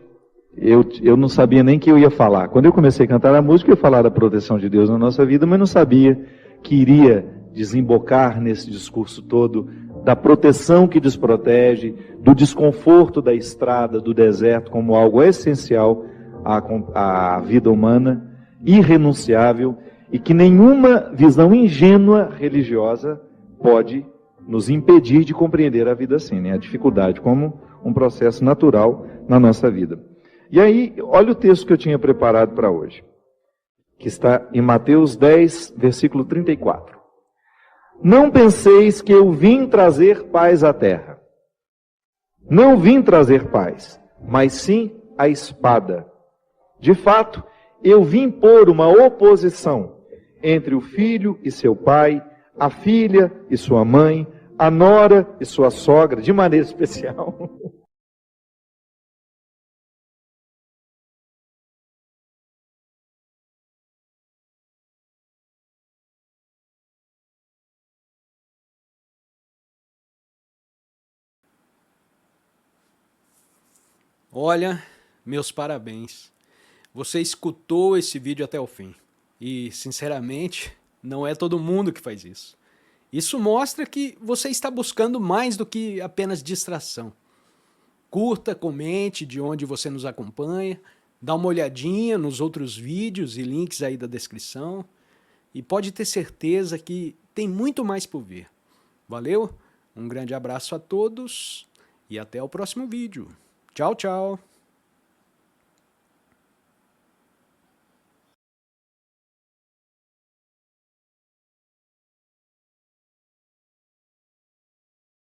Eu não sabia nem que eu ia falar. Quando eu comecei a cantar a música, eu ia falar da proteção de Deus na nossa vida, mas não sabia que iria desembocar nesse discurso todo da proteção que desprotege, do desconforto da estrada, do deserto, como algo essencial à vida humana, irrenunciável, e que nenhuma visão ingênua religiosa pode nos impedir de compreender a vida assim, né? A dificuldade como um processo natural na nossa vida. E aí, olha o texto que eu tinha preparado para hoje, que está em Mateus 10, versículo 34. Não penseis que eu vim trazer paz à terra. Não vim trazer paz, mas sim a espada. De fato, eu vim pôr uma oposição entre o filho e seu pai, a filha e sua mãe, a nora e sua sogra, de maneira especial. Olha, meus parabéns. Você escutou esse vídeo até o fim. E, sinceramente, não é todo mundo que faz isso. Isso mostra que você está buscando mais do que apenas distração. Curta, comente de onde você nos acompanha, dá uma olhadinha nos outros vídeos e links aí da descrição. E pode ter certeza que tem muito mais por vir. Valeu? Um grande abraço a todos e até o próximo vídeo. Tchau, tchau!